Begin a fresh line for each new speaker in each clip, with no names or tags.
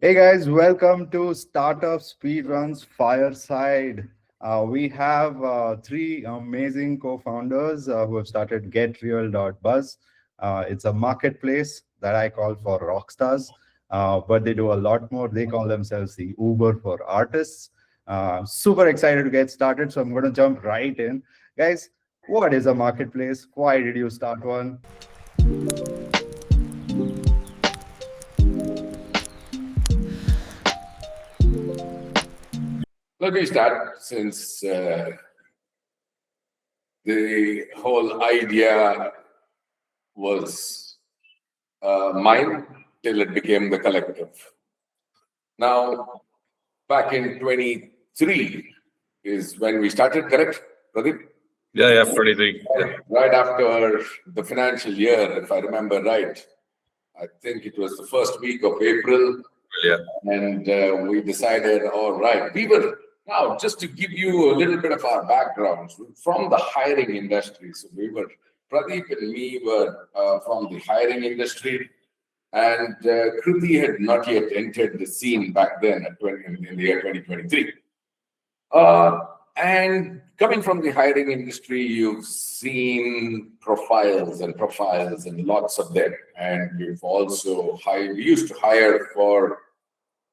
Hey guys, welcome to Startup Speedruns Fireside. We have three amazing co-founders who have started GetReal.buzz. It's a marketplace that I call for rock stars, but they do a lot more. They call themselves the Uber for artists. Super excited to get started, so I'm going to jump right in. Guys, what is a marketplace? Why did you start one?
Let me start since the whole idea was mine till it became the collective. Now, back in 23 is when we started, correct, Pradeep?
Yeah, 23. Yeah.
Right after the financial year, if I remember right. I think it was the first week of April.
Yeah.
And we decided, all right, we were, now just to give you a little bit of our backgrounds, from the hiring industry. So Pradeep and me were from the hiring industry, and Krithi had not yet entered the scene back then in the year 2023. And coming from the hiring industry, you've seen profiles and lots of them. And we used to hire for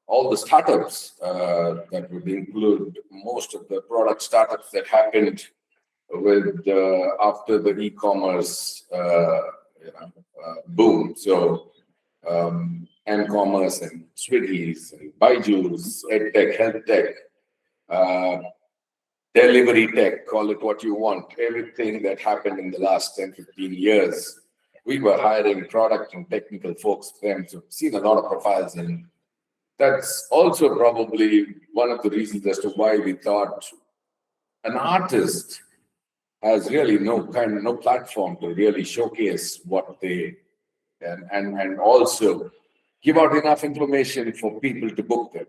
all the startups that would include most of the product startups that happened with after the e-commerce boom. So m-commerce and Swiggy's and Baiju's, EdTech, Health Tech, delivery tech, call it what you want, everything that happened in the last 10, 15 years, we were hiring product and technical folks for them. So we've seen a lot of profiles, and that's also probably one of the reasons as to why we thought an artist has really no platform to really showcase what they and also give out enough information for people to book them.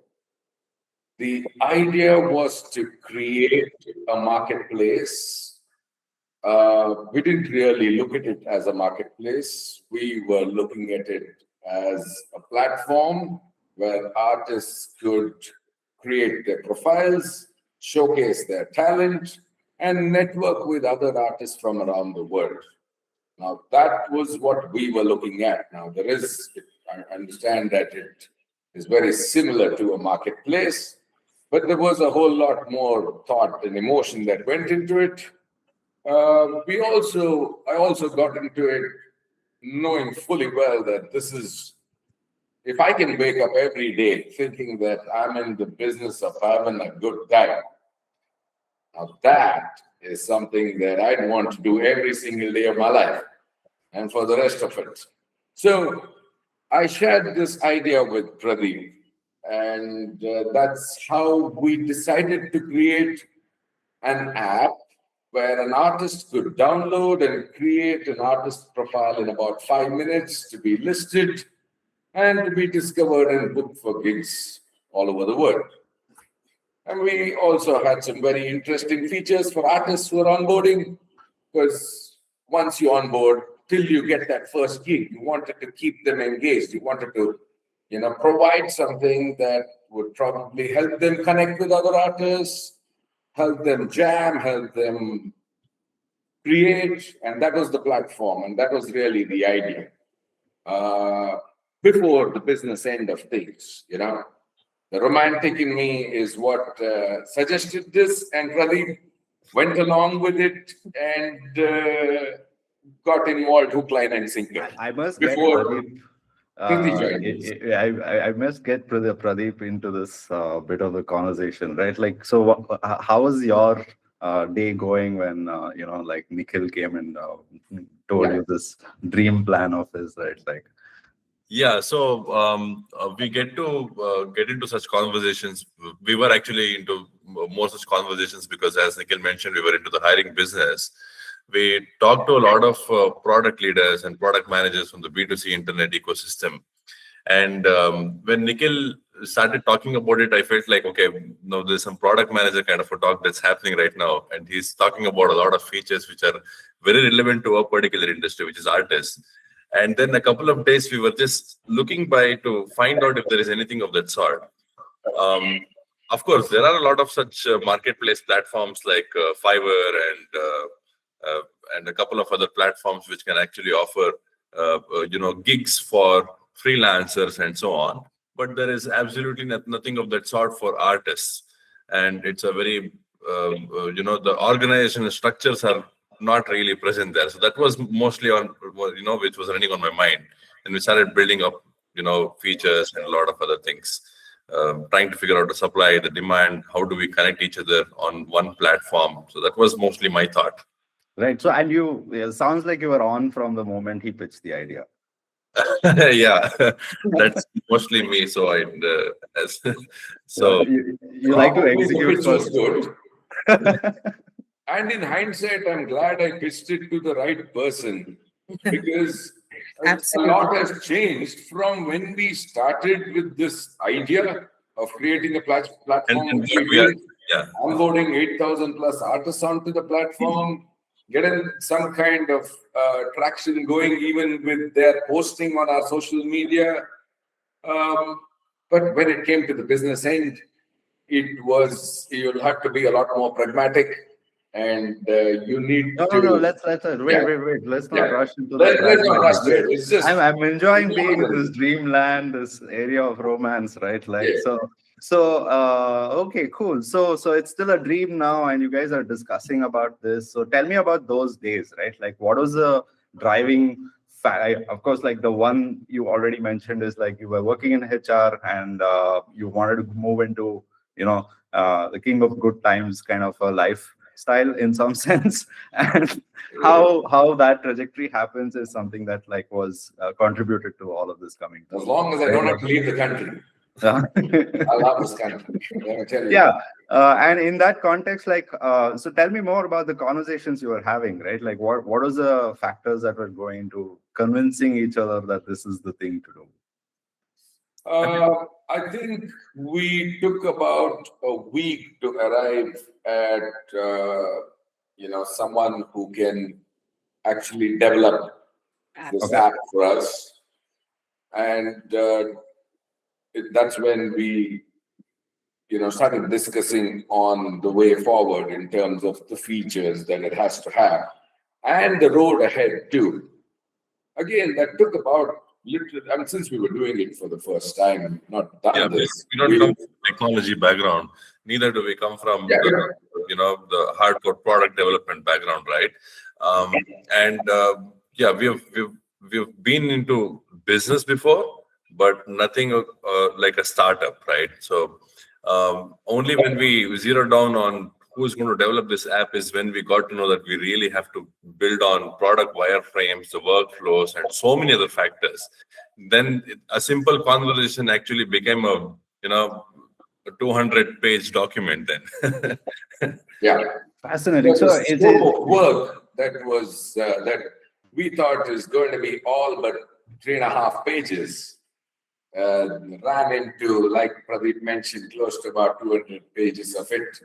The idea was to create a marketplace. We didn't really look at it as a marketplace. We were looking at it as a platform where artists could create their profiles, showcase their talent, and network with other artists from around the world. Now, that was what we were looking at. Now, I understand that it is very similar to a marketplace, but there was a whole lot more thought and emotion that went into it. I also got into it knowing fully well that if I can wake up every day thinking that I'm in the business of having a good time, now that is something that I'd want to do every single day of my life and for the rest of it. So I shared this idea with Pradeep, and that's how we decided to create an app where an artist could download and create an artist profile in about 5 minutes to be listed and to be discovered and booked for gigs all over the world. And we also had some very interesting features for artists who are onboarding, because once you onboard, till you get that first gig, you wanted to keep them engaged. You wanted to, provide something that would probably help them connect with other artists, help them jam, help them create. And that was the platform. And that was really the idea. Before the business end of things, the romantic in me is what suggested this, and Pradeep went along with it and got involved hook, line, and sinker.
I must
Before
get I must get Pradeep into this bit of the conversation, right? Like, so how was your day going when like Nikhil came and told you this dream plan of his, right? Like,
yeah, so we get into such conversations. We were actually into more such conversations because, as Nikhil mentioned, we were into the hiring business. We talked to a lot of product leaders and product managers from the B2C internet ecosystem. And when Nikhil started talking about it, I felt like, okay, no, there's some product manager kind of a talk that's happening right now. And he's talking about a lot of features which are very relevant to a particular industry, which is artists. And then a couple of days we were just looking by to find out if there is anything of that sort. Of course, there are a lot of such marketplace platforms like Fiverr and a couple of other platforms which can actually offer gigs for freelancers and so on. But there is absolutely nothing of that sort for artists, and it's a very the organization structures are not really present there. So that was mostly on which was running on my mind, and we started building up features and a lot of other things. Trying to figure out the supply, the demand, how do we connect each other on one platform. So that was mostly my thought.
Right. So, and it sounds like you were on from the moment he pitched the idea.
Yeah, that's mostly me. So
you like to execute
was
first.
good. And in hindsight, I'm glad I pitched it to the right person, because a lot has changed from when we started with this idea of creating a platform. Onboarding 8,000 plus artists onto the platform, getting some kind of traction going, even with their posting on our social media. But when it came to the business end, you'll have to be a lot more pragmatic. And you need
No, let's wait. Let's not rush into
Let's not rush it. It's just
I'm enjoying being in this dreamland, this area of romance, right? Okay, cool. So it's still a dream now, and you guys are discussing about this. So tell me about those days, right? Like, what was the driving factor? Of course, like the one you already mentioned is like you were working in HR and you wanted to move into, the king of good times kind of a lifestyle in some sense, and how that trajectory happens is something that was contributed to all of this coming.
As long as I don't have to leave the country. I love this country. Let me tell you.
Yeah, and in that context, so tell me more about the conversations you were having, right? Like, what was the factors that were going into convincing each other that this is the thing to do?
I think we took about a week to arrive at someone who can actually develop this app for us, and that's when we started discussing on the way forward in terms of the features that it has to have and the road ahead too. Again, that took about since we were doing it for the first time, not done this.
We don't come from technology background. Neither do we come from the hardcore product development background, right? We've been into business before, but nothing like a startup, right? So only when we zeroed down on who's going to develop this app is when we got to know that we really have to build on product wireframes, the workflows, and so many other factors. Then a simple conversation actually became a 200-page document then.
Yeah.
Fascinating. So
it's scope of work that we thought is going to be all but 3.5 pages. Ran into, like Pradeep mentioned, close to about 200 pages of it.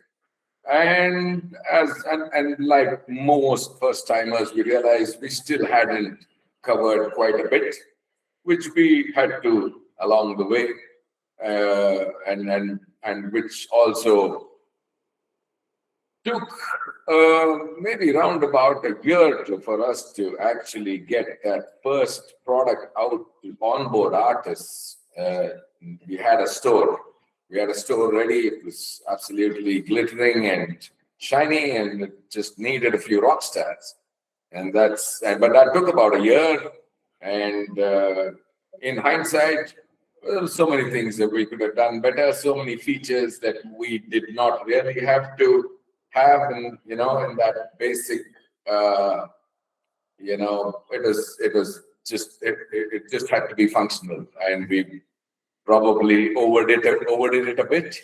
And like most first timers, we realized we still hadn't covered quite a bit, which we had to along the way, and which also took maybe round about a year for us to actually get that first product out to onboard artists. We had a store. We had a store ready. It was absolutely glittering and shiny, and it just needed a few rock stars. But that took about a year. And in hindsight, there were so many things that we could have done better. So many features that we did not really have to have, in that basic. It just had to be functional, and we probably overdid it a bit.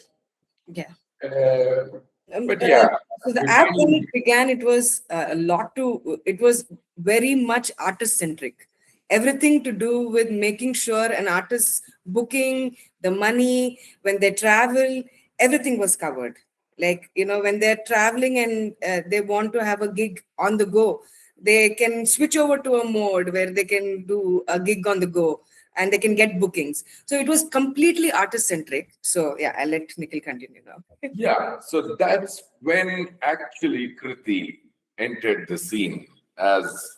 Yeah.
But yeah.
So the app, when it began, it was it was very much artist centric. Everything to do with making sure an artist's booking, the money, when they travel, everything was covered. Like, when they're traveling and they want to have a gig on the go, they can switch over to a mode where they can do a gig on the go and they can get bookings. So it was completely artist centric. So yeah, I'll let Nikhil continue now.
Yeah, so that's when actually Krithi entered the scene as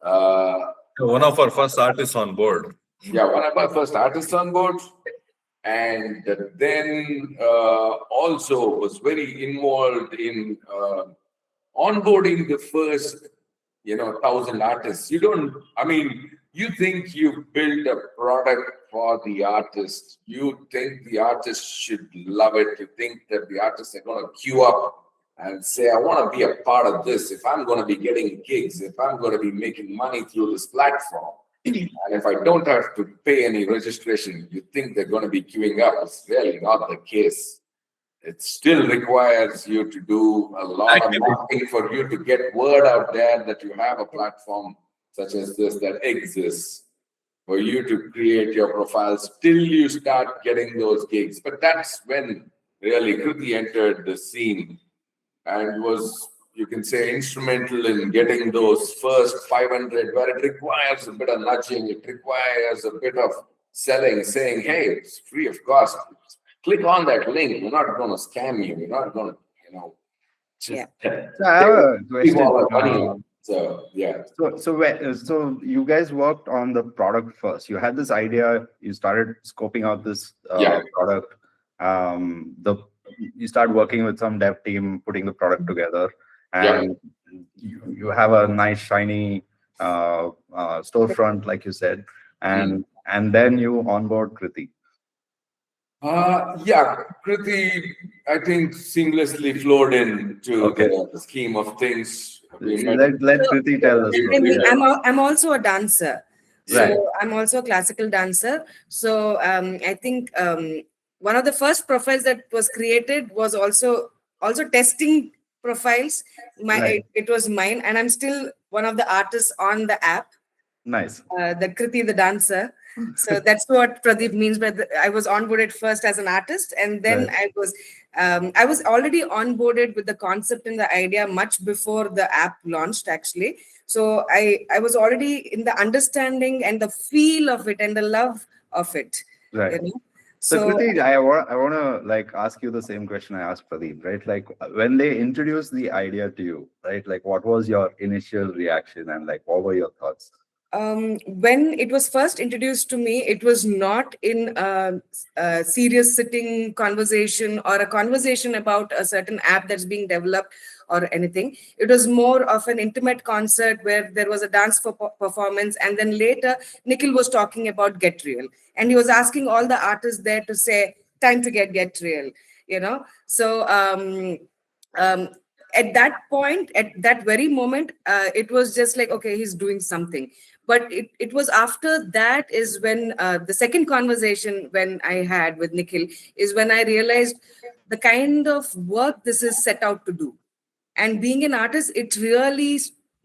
One of our first artists on board.
one of my first artists on board, and then also was very involved in onboarding the first 1,000 artists. You think you build a product for the artist, you think the artist should love it, you think that the artists are going to queue up and say, I want to be a part of this. If I'm going to be getting gigs, if I'm going to be making money through this platform, and if I don't have to pay any registration, you think they're going to be queuing up. It's really not the case. It still requires you to do a lot of marketing for you to get word out there that you have a platform such as this that exists, for you to create your profiles till you start getting those gigs. But that's when really Krithi entered the scene and was, you can say, instrumental in getting those first 500, where it requires a bit of nudging, it requires a bit of selling, saying, hey, it's free of cost. Click on that link. We're not going to scam you. We're not going to,
Yeah.
So I have a question.
So yeah.
So you guys worked on the product first. You had this idea. You started scoping out this product. You start working with some dev team, putting the product together, and you have a nice shiny storefront, like you said, and then you onboard Krithi.
Krithi, I think, seamlessly flowed into the scheme of things.
Let Krithi tell us.
I'm also a dancer. So
Right.
I'm also a classical dancer. So I think one of the first profiles that was created was also testing profiles.
Right.
It was mine, and I'm still one of the artists on the app.
Nice.
The Krithi, the dancer. So that's what Pradeep means. But I was onboarded first as an artist, and then I was already onboarded with the concept and the idea much before the app launched, actually. So I was already in the understanding and the feel of it and the love of it.
Right.
You know?
So Krithi, I want to ask you the same question I asked Pradeep, right? Like when they introduced the idea to you, right? Like what was your initial reaction and like what were your thoughts?
When it was first introduced to me, it was not in a serious sitting conversation or a conversation about a certain app that's being developed or anything. It was more of an intimate concert where there was a dance performance, and then later Nikhil was talking about GetReal, and he was asking all the artists there to say, "Time to GetReal," So at that point, at that very moment, it was just like, okay, he's doing something. But it was after that is when the second conversation when I had with Nikhil is when I realized the kind of work this is set out to do. And being an artist, it really,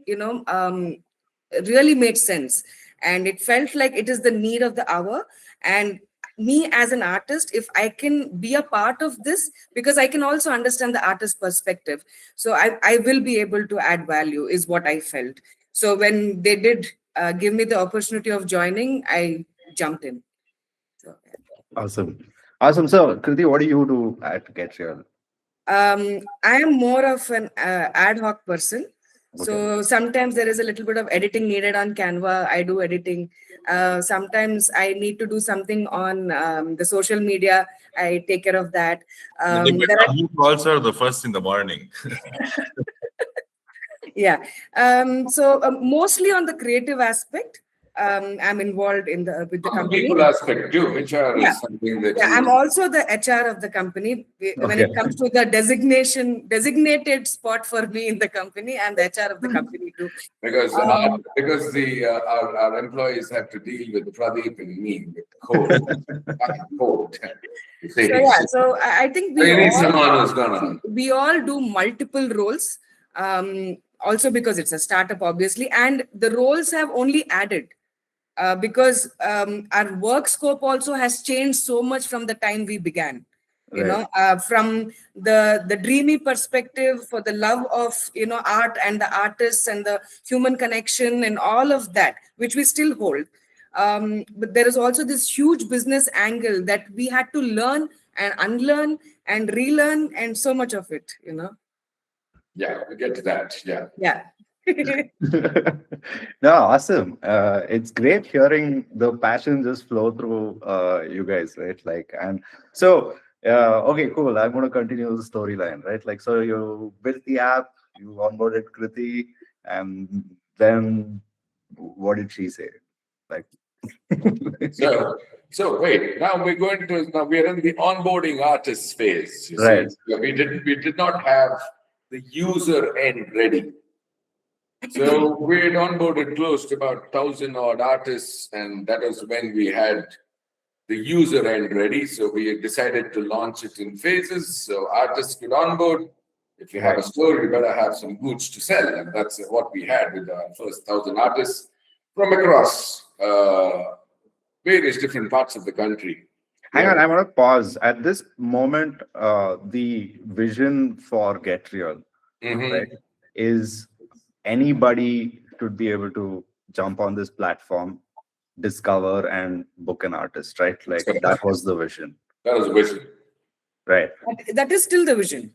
really made sense. And it felt like it is the need of the hour. And me as an artist, if I can be a part of this, because I can also understand the artist perspective. So I will be able to add value is what I felt. So when they did give me the opportunity of joining, I jumped in. So,
Awesome. So Krithi, what do you do at GetReal?
I am more of an ad hoc person. So sometimes there is a little bit of editing needed on Canva. I do editing. Sometimes I need to do something on the social media. I take care of that.
You also are the first in the morning.
Yeah. So mostly on the creative aspect. I'm involved with the company.
People aspect too, HR is something that
I'm also the HR of the company. When it comes to the designated spot for me in the company, I'm the HR of the company too.
Because our employees have to deal with Pradeep and me with code.
So I think we all do multiple roles. Also because it's a startup, obviously, and the roles have only added. Because our work scope also has changed so much from the time we began.
Right.
From the dreamy perspective, for the love of art and the artists and the human connection and all of that, which we still hold. But there is also this huge business angle that we had to learn and unlearn and relearn, and so much of it.
Yeah, we get to that. Yeah.
Yeah.
No, awesome. It's great hearing the passion just flow through you guys, right? Like, and so, okay, cool. I'm going to continue the storyline, right? Like, so you built the app, you onboarded Krithi, and then what did she say? Like,
So wait, now we're in the onboarding artist phase. You
right,
see, we did not have the user end ready. So we had onboarded close to about 1,000 odd artists, and that was when we had the user end ready. So we decided to launch it in phases so artists could onboard. If you have a store, you better have some goods to sell, and that's what we had with our first 1,000 artists from across various different parts of the country.
hang on. I want to pause at this moment. The vision for GetReal,
Mhm.
right, is anybody should be able to jump on this platform, discover and book an artist, right? Like that was the vision,
That was the vision.
right?
That is still the vision.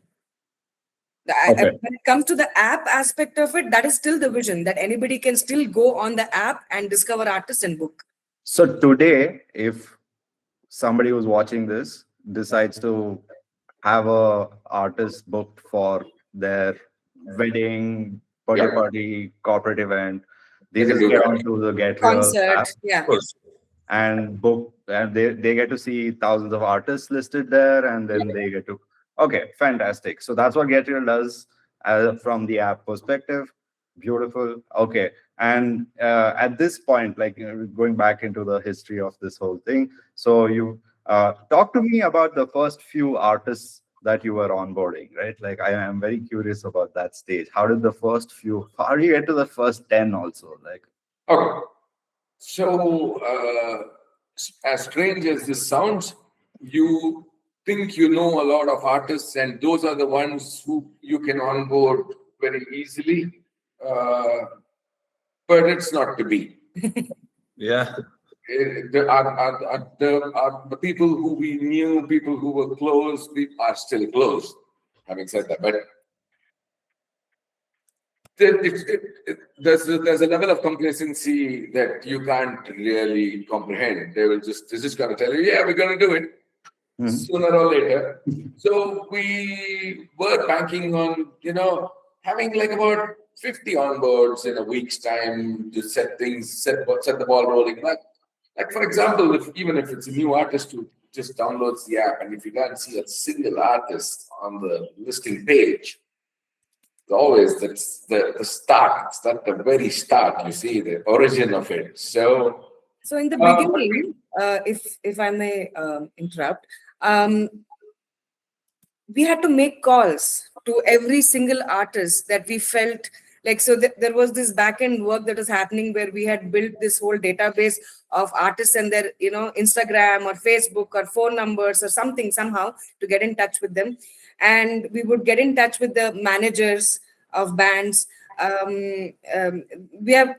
Okay.
When it comes to the app aspect of it, that is still the vision, that anybody can still go on the app and discover artists and book.
So today, if somebody who's watching this decides to have a artist booked for their wedding, birthday
Yeah.
party, corporate event, they
They can
just
do
get
that.
onto the GetReal
Concert,
app
yeah.
Of course.
and book, and they get to see thousands of artists listed there, and then they get to, okay, fantastic. So that's what GetReal does from the app perspective. Beautiful. Okay. And at this point, like going back into the history of this whole thing, so you talk to me about the first few artists that you were onboarding, right? Like I am very curious about that stage. How did the first few, how do you get to the first 10 also? Like,
Okay. So, as strange as this sounds, you think you know a lot of artists, and those are the ones who you can onboard very easily. But it's not to be.
Yeah.
The people who we knew, people who were close, we are still close. Having said that, but there's a level of complacency that you can't really comprehend. They're just going to tell you, yeah, we're going to do it sooner or later. So we were banking on, having like about 50 onboards in a week's time to set the ball rolling. Like for example, even if it's a new artist who just downloads the app, and if you can't see a single artist on the listing page, always that's the start. It's not the very start. You see the origin of it. So
in the beginning, if I may interrupt, we had to make calls to every single artist that we felt like. So there was this back end work that was happening where we had built this whole database of artists and their Instagram or Facebook or phone numbers or something somehow to get in touch with them, and we would get in touch with the managers of bands. We have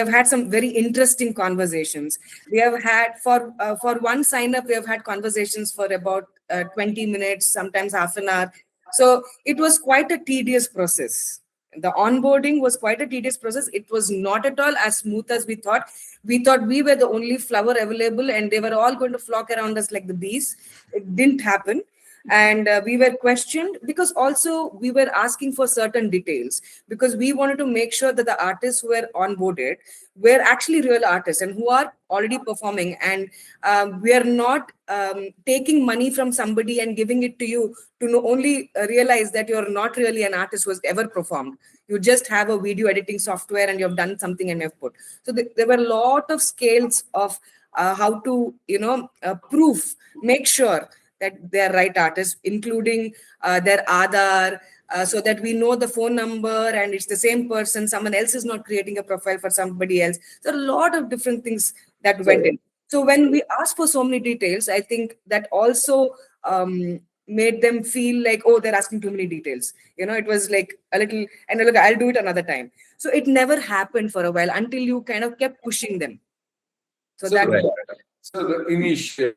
had some very interesting conversations. We have had for one sign up, we have had conversations for about 20 minutes, sometimes half an hour. So it was quite a tedious process. The onboarding was quite a tedious process. It was not at all as smooth as we thought. We thought we were the only flower available and they were all going to flock around us like the bees. It didn't happen. And we were questioned because also we were asking for certain details, because we wanted to make sure that the artists who were onboarded were actually real artists and who are already performing, and we are not taking money from somebody and giving it to you to only realize that you're not really an artist who has ever performed. You just have a video editing software and you've done something and you've put. So there were a lot of scales of how to prove, make sure that they're right artists, including their Aadhaar, so that we know the phone number and it's the same person. Someone else is not creating a profile for somebody else. So a lot of different things that went in. So when we asked for so many details, I think that also made them feel like, oh, they're asking too many details. It was like a little, and look, I'll do it another time. So it never happened for a while until you kind of kept pushing them. So that
Right.
So the initial,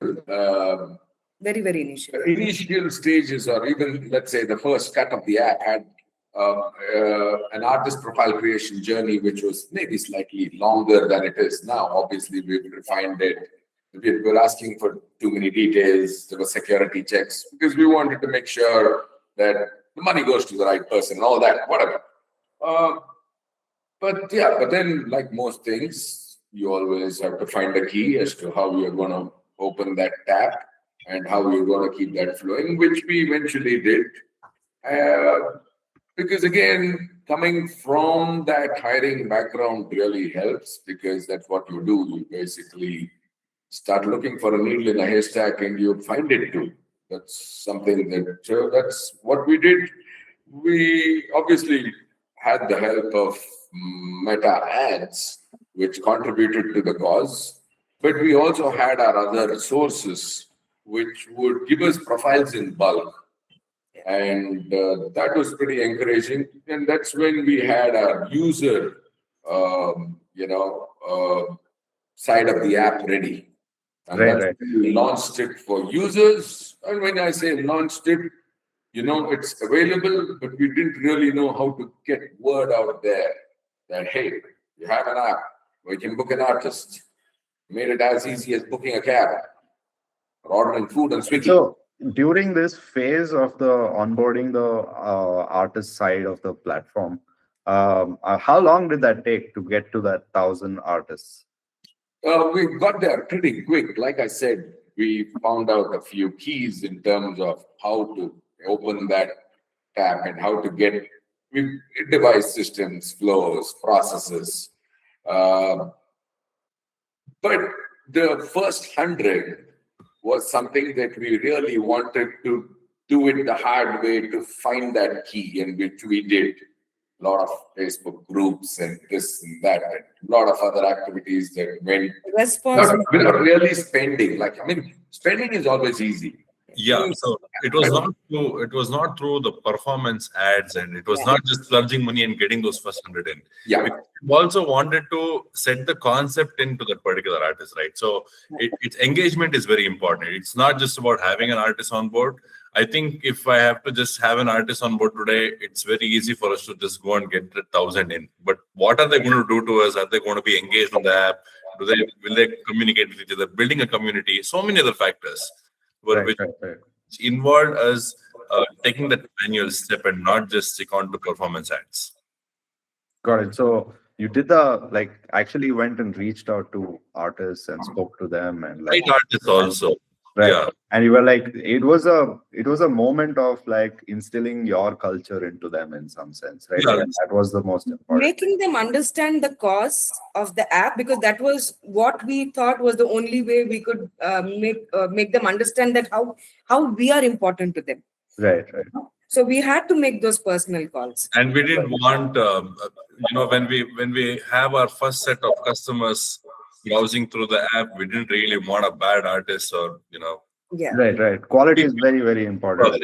very, very initial.
initial stages, or even let's say the first cut of the app had an artist profile creation journey, which was maybe slightly longer than it is now. Obviously, we've refined it. We were asking for too many details. There were security checks because we wanted to make sure that the money goes to the right person and all that, whatever. But then, like most things, you always have to find a key as to how you're going to open that tap and how you're going to keep that flowing, which we eventually did. Because again, coming from that hiring background really helps, because that's what you do. You basically start looking for a needle in a haystack and you find it too. That's something that's what we did. We obviously had the help of Meta ads, which contributed to the cause, but we also had our other sources which would give us profiles in bulk. And that was pretty encouraging. And that's when we had our user, side of the app ready. And
Right,
that's when we launched it for users. And when I say launched it, it's available, but we didn't really know how to get word out there that, hey, you have an app where you can book an artist. Made it as easy as booking a cab or ordering food and Swiggy.
So during this phase of the onboarding the artist side of the platform, how long did that take to get to that 1,000 artists?
We got there pretty quick. Like I said, we found out a few keys in terms of how to open that tab and how to get device systems, flows, processes. But the first 100 was something that we really wanted to do it the hard way to find that key, and which we did. A lot of Facebook groups and this and that, and a lot of other activities that went without really spending. Spending is always easy.
Yeah, so it was not through the performance ads, and it was not just plunging money and getting those first 100 in.
Yeah.
We also wanted to set the concept into that particular artist, right? So its engagement is very important. It's not just about having an artist on board. I think if I have to just have an artist on board today, it's very easy for us to just go and get 1,000 in. But what are they going to do to us? Are they going to be engaged on the app? Will they communicate with each other? Building a community, so many other factors. Which involved us taking that manual step and not just stick on to performance ads.
Got it. So you did actually went and reached out to artists and spoke to them and
artists also.
Right.
Yeah.
And you were like, it was a moment of instilling your culture into them in some sense, right?
Yeah.
That was the most important.
Making them understand the cause of the app, because that was what we thought was the only way we could make them understand that how we are important to them.
Right.
So we had to make those personal calls.
And we didn't want, when we have our first set of customers browsing through the app, we didn't really want a bad artist or,
Yeah.
Right. Quality is very, very important.
Right.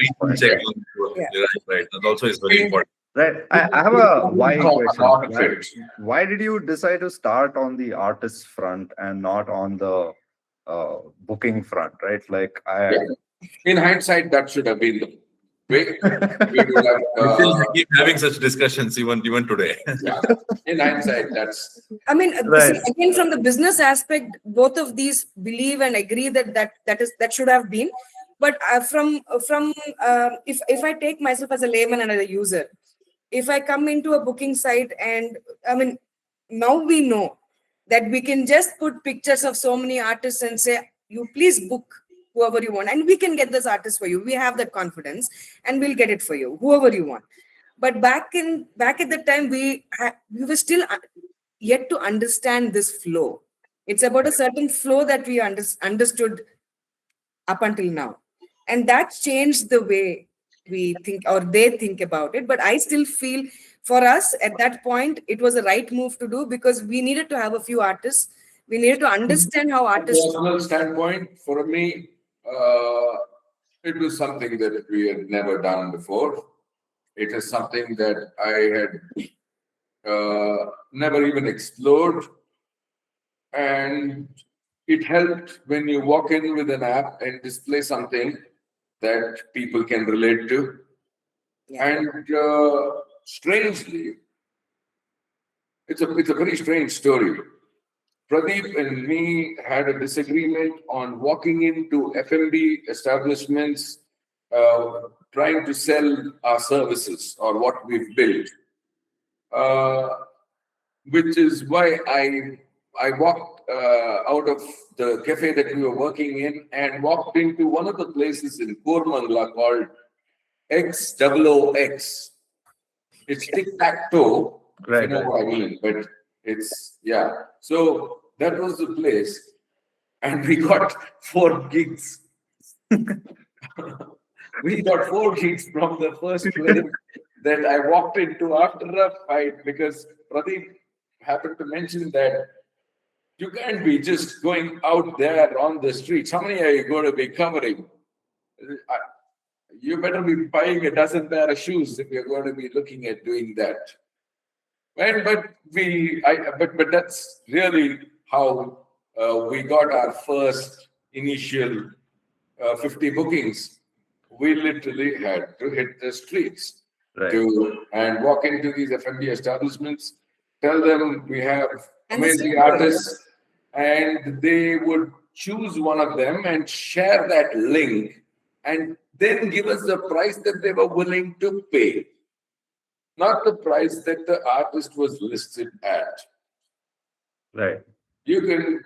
That also is very important.
Right. I have a why question. Why did you decide to start on the artist front and not on the booking front, right?
In hindsight, that should have been the way. We would have,
keep having such discussions even today.
Yeah. In hindsight, that's.
I mean,
Right.
see, again, from the business aspect, both of these believe and agree that should have been. But if I take myself as a layman and as a user, if I come into a booking site and now we know that we can just put pictures of so many artists and say, you please book whoever you want, and we can get this artist for you. We have that confidence and we'll get it for you, whoever you want. But back at the time, we were still yet to understand this flow. It's about a certain flow that we understood up until now. And that changed the way we think or they think about it. But I still feel for us at that point, it was the right move to do, because we needed to have a few artists We needed to understand how artists.
Personal standpoint, for me, it was something that we had never done before. It is something that I had never even explored. And it helped when you walk in with an app and display something that people can relate to.
Yeah.
And strangely, it's a very strange story. Pradeep and me had a disagreement on walking into F&B establishments, trying to sell our services or what we've built. Which is why I walked out of the cafe that we were working in and walked into one of the places in Kormangla called XOOX. It's tic-tac-toe, if you know what I mean, but it's, yeah. So that was the place, and we got 4 gigs. We got 4 gigs from the first place that I walked into after a fight, because Pradeep happened to mention that you can't be just going out there on the streets. How many are you going to be covering? You better be buying a dozen pair of shoes if you're going to be looking at doing that. But that's really how we got our first initial 50 bookings. We literally had to hit the streets and walk into these F&B establishments, tell them we have amazing artists, and they would choose one of them and share that link and then give us the price that they were willing to pay, not the price that the artist was listed at.
Right.
You can,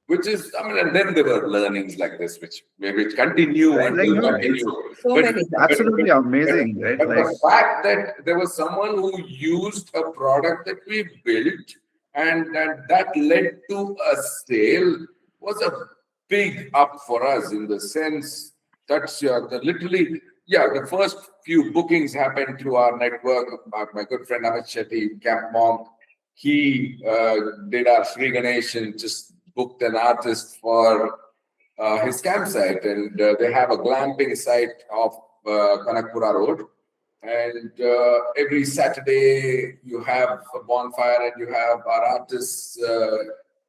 which is, I mean, and then there were learnings like this, which continue and will continue.
So many.
Absolutely amazing, right?
But the fact that there was someone who used a product that we built and that led to a sale was a big up for us, in the sense that the first few bookings happened through our network. My good friend Amit Shetty, Camp Monk, he did our Sri Ganesh and just booked an artist for his campsite, and they have a glamping site off Kanakpura Road. And every Saturday you have a bonfire and you have our artists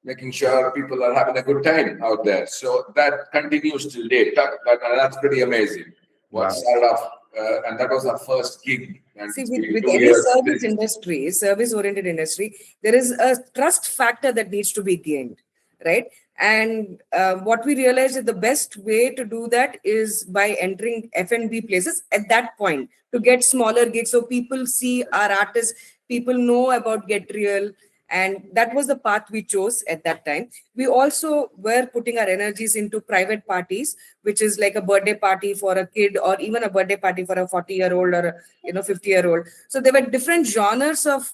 making sure people are having a good time out there. So that continues till date. That's pretty amazing. What started off, and that was our first gig. And
see, with any service-oriented industry, there is a trust factor that needs to be gained, right? And what we realized is the best way to do that is by entering F&B places at that point to get smaller gigs, so people see our artists, people know about GetReal. And that was the path we chose at that time. We also were putting our energies into private parties, which is like a birthday party for a kid, or even a birthday party for a 40-year-old or a 50-year-old. So there were different genres of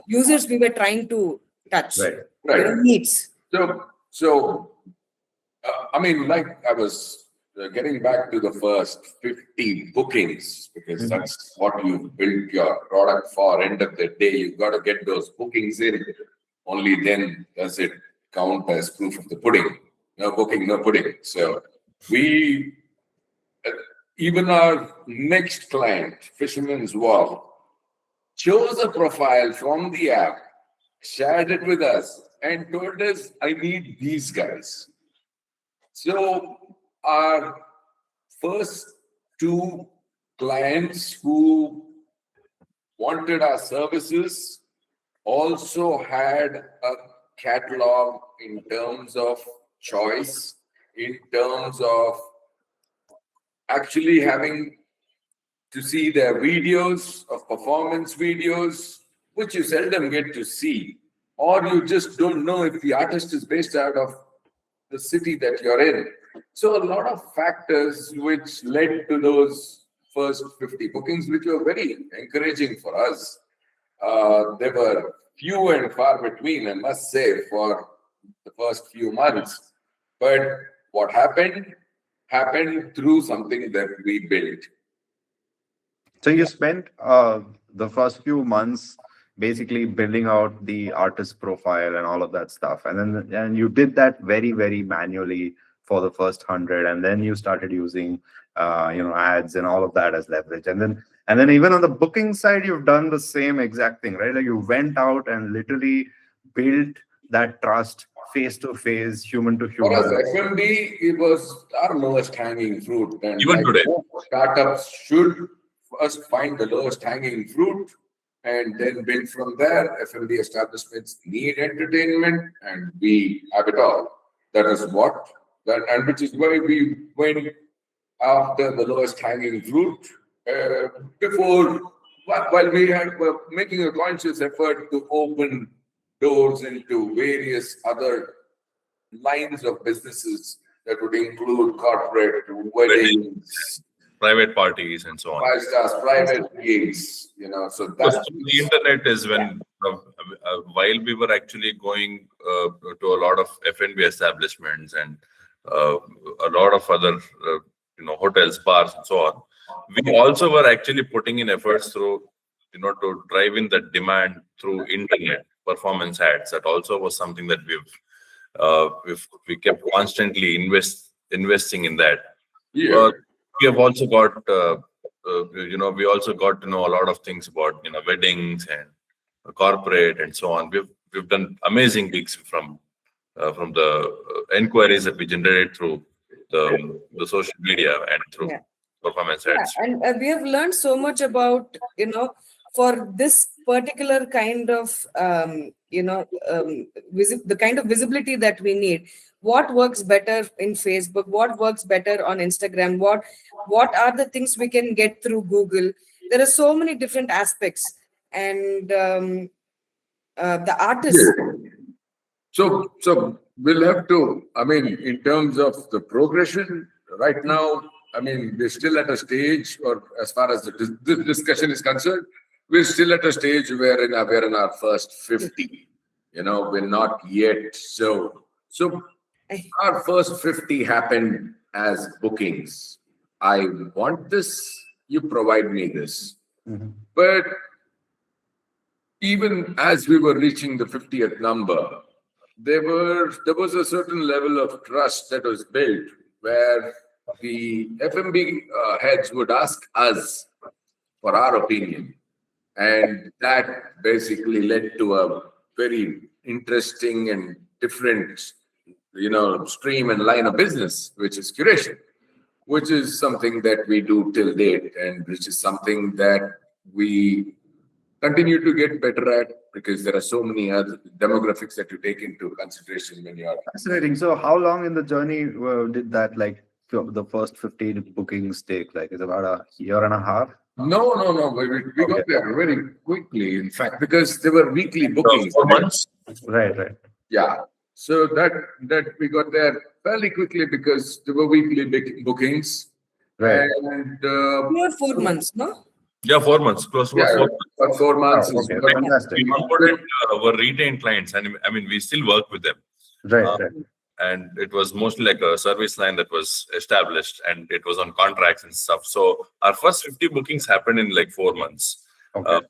users we were trying to touch.
Right.
Needs.
So I mean, like I was getting back to the first 50 bookings, because that's what you built your product for. End of the day, you've got to get those bookings in. Only then does it count as proof of the pudding. No booking, no pudding. So we, even our next client, Fisherman's Wharf, chose a profile from the app, shared it with us, and told us, I need these guys. So our first 2 clients who wanted our services also had a catalog in terms of choice, in terms of actually having to see their videos of performance videos, which you seldom get to see, or you just don't know if the artist is based out of the city that you're in. So a lot of factors which led to those first 50 bookings, which were very encouraging for us. There were few and far between, I must say, for the first few months. But what happened through something that we built.
So you spent the first few months basically building out the artist profile and all of that stuff, and you did that very, very manually for the first 100, and then you started using ads and all of that as leverage, and then even on the booking side you've done the same exact thing, right? Like you went out and literally built that trust face to face, human to
For us,
human.
FMB, it was our lowest hanging fruit. And
Even today.
startups should first find the lowest hanging fruit and then build from there. FMB establishments need entertainment, and we have it all. That is and which is why we went after the lowest hanging fruit before, while were making a conscious effort to open doors into various other lines of businesses that would include corporate, weddings,
private parties, and so on.
five stars, private gigs, so
Because
that's
the internet is when, while we were actually going to a lot of F&B establishments and a lot of other, hotels, bars, and so on, we also were actually putting in efforts through, to drive in the demand through internet performance ads. That also was something that we kept constantly investing in that.
yeah.
We have also got, we also got to know a lot of things about, weddings and corporate and so on. We've done amazing gigs from the inquiries that we generated through the social media and through performance ads.
And we have learned so much about, for this particular kind of, the kind of visibility that we need. What works better in Facebook? What works better on Instagram? What are the things we can get through Google? There are so many different aspects, and the artists.
So we'll have to, in terms of the progression, right now, we're still at a stage, or as far as the discussion is concerned, we're still at a stage where we're in our first 50. We're not yet. So our first 50 happened as bookings. I want this, you provide me this.
Mhm.
But even as we were reaching the 50th number, there was a certain level of trust that was built where the FMB heads would ask us for our opinion. And that basically led to a very interesting and different, stream and line of business, which is curation, which is something that we do till date, and which is something that we continue to get better at, because there are so many other demographics that you take into consideration when you are.
Fascinating. So how long in the journey did that, like the first 15 bookings take? Like it's about a year and a half?
No. We got there very quickly, in fact, because there were weekly bookings.
4 months.
Right.
Yeah. So that we got there fairly quickly because there were weekly bookings.
Right.
And
4 months, no?
Yeah, 4 months. Close to 4 months.
for 4 months.
Oh, okay. Fantastic.
We onboarded our retained clients, and we still work with them.
Right.
And it was mostly like a service line that was established, and it was on contracts and stuff. So our first 50 bookings happened in like 4 months.
Okay.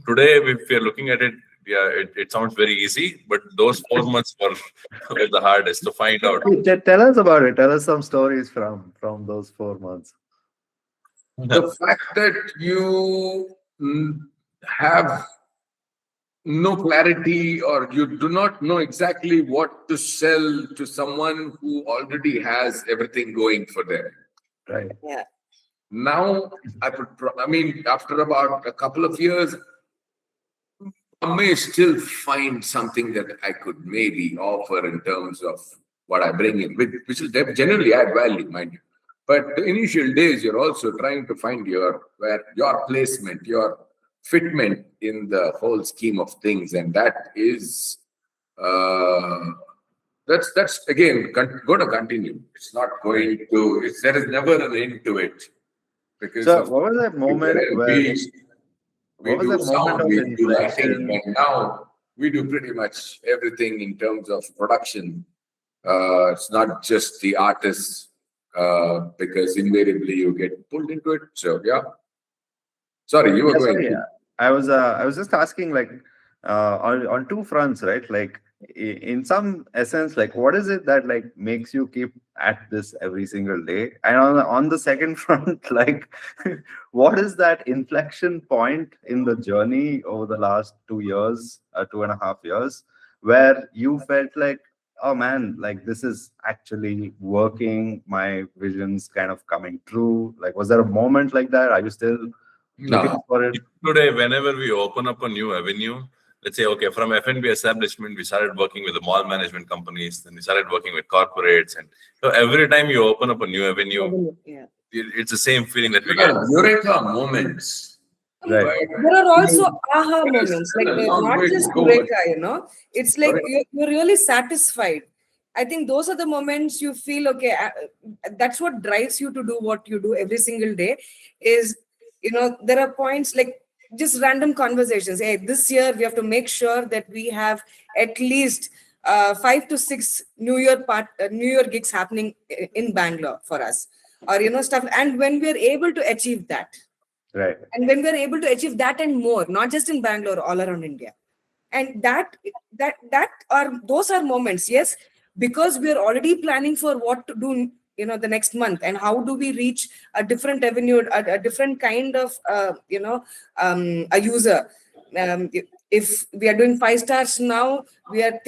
Today, if we're looking at it, it sounds very easy, but those 4 months were the hardest to find out.
Tell us about it. Tell us some stories from those 4 months.
The fact that you have no clarity, or you do not know exactly what to sell to someone who already has everything going for them.
Right.
Yeah.
Now, after about a couple of years, I may still find something that I could maybe offer in terms of what I bring in, which will generally add value, mind you. But the initial days, you're also trying to find your placement, your fitment in the whole scheme of things, and that is that's again going to continue. It's not going to. There is never an end to it. Because
So what was that moment where?
we do sound, we do lighting, and now we do pretty much everything in terms of production. It's not just the artists, because invariably you get pulled into it. So yeah. Sorry, you were
Yeah,
going
sorry.
to.
I was just asking, like, on two fronts, right? Like, in some essence, like, what is it that like makes you keep at this every single day? And on the second front, like, what is that inflection point in the journey over the last 2 years, 2.5 years, where you felt like, oh man, like this is actually working, my vision's kind of coming true? Like, was there a moment like that? Are you still looking
No.
for it?
Today, whenever we open up a new avenue, let's say, okay, from F&B establishment, we started working with the mall management companies, then we started working with corporates. And so every time you open up a new avenue,
Yeah.
it's the same feeling that we
There
get.
are eureka moments.
Right.
There are also
You-
aha
there is
moments,
still
like
a long
not
way to
just
go.
eureka, it's like
Correct.
you're really satisfied. I think those are the moments you feel, okay, that's what drives you to do what you do every single day. Is, there are points like just random conversations. Hey, this year we have to make sure that we have at least 5 to 6 New Year gigs happening in Bangalore for us, or stuff. And when we are able to achieve that,
Right.
and when we're able to achieve that and more, not just in Bangalore, all around India, and those are moments, yes, because we're already planning for what to do, the next month, and how do we reach a different avenue, a different kind of, a user. If we are doing 5 stars now, we are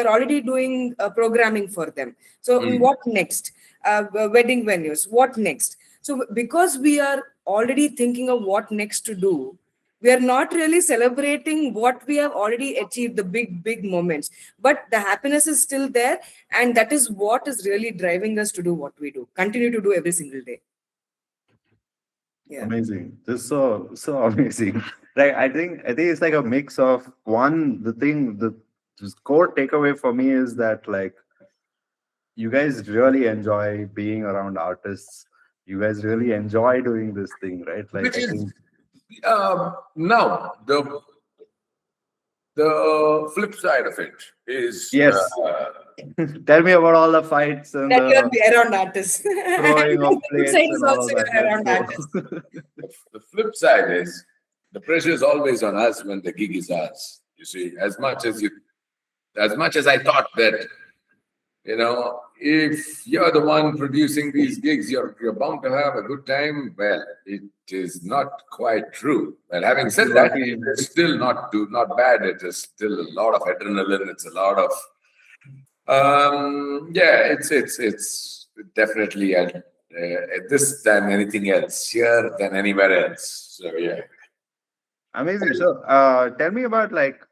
already doing programming for them. So what next? Wedding venues, what next? So because we are already thinking of what next to do, we are not really celebrating what we have already achieved, the big moments, but the happiness is still there, and that is what is really driving us to do what we do, continue to do every single day. Yeah.
Amazing. This is so amazing. Like, I think it's like a mix of one, the core takeaway for me is that, like, you guys really enjoy being around artists. You guys really enjoy doing this thing, right? Like,
Which
I
is
think,
now the flip side of it is
yes. Tell me about all the fights and
That
the
you'll be around artists.
throwing of
The flip
plates
side is
and all
also
of that.
you're
Let's
around
go.
artists.
the flip side is the pressure is always on us when the gig is ours. You see, as much as I thought that, if you're the one producing these gigs, you're bound to have a good time. Well, it is not quite true. Well, having said that, it's still not bad. It is still a lot of adrenaline. It's a lot of yeah. It's definitely at this than anything else here than anywhere else. So yeah.
Amazing. So, tell me about, like,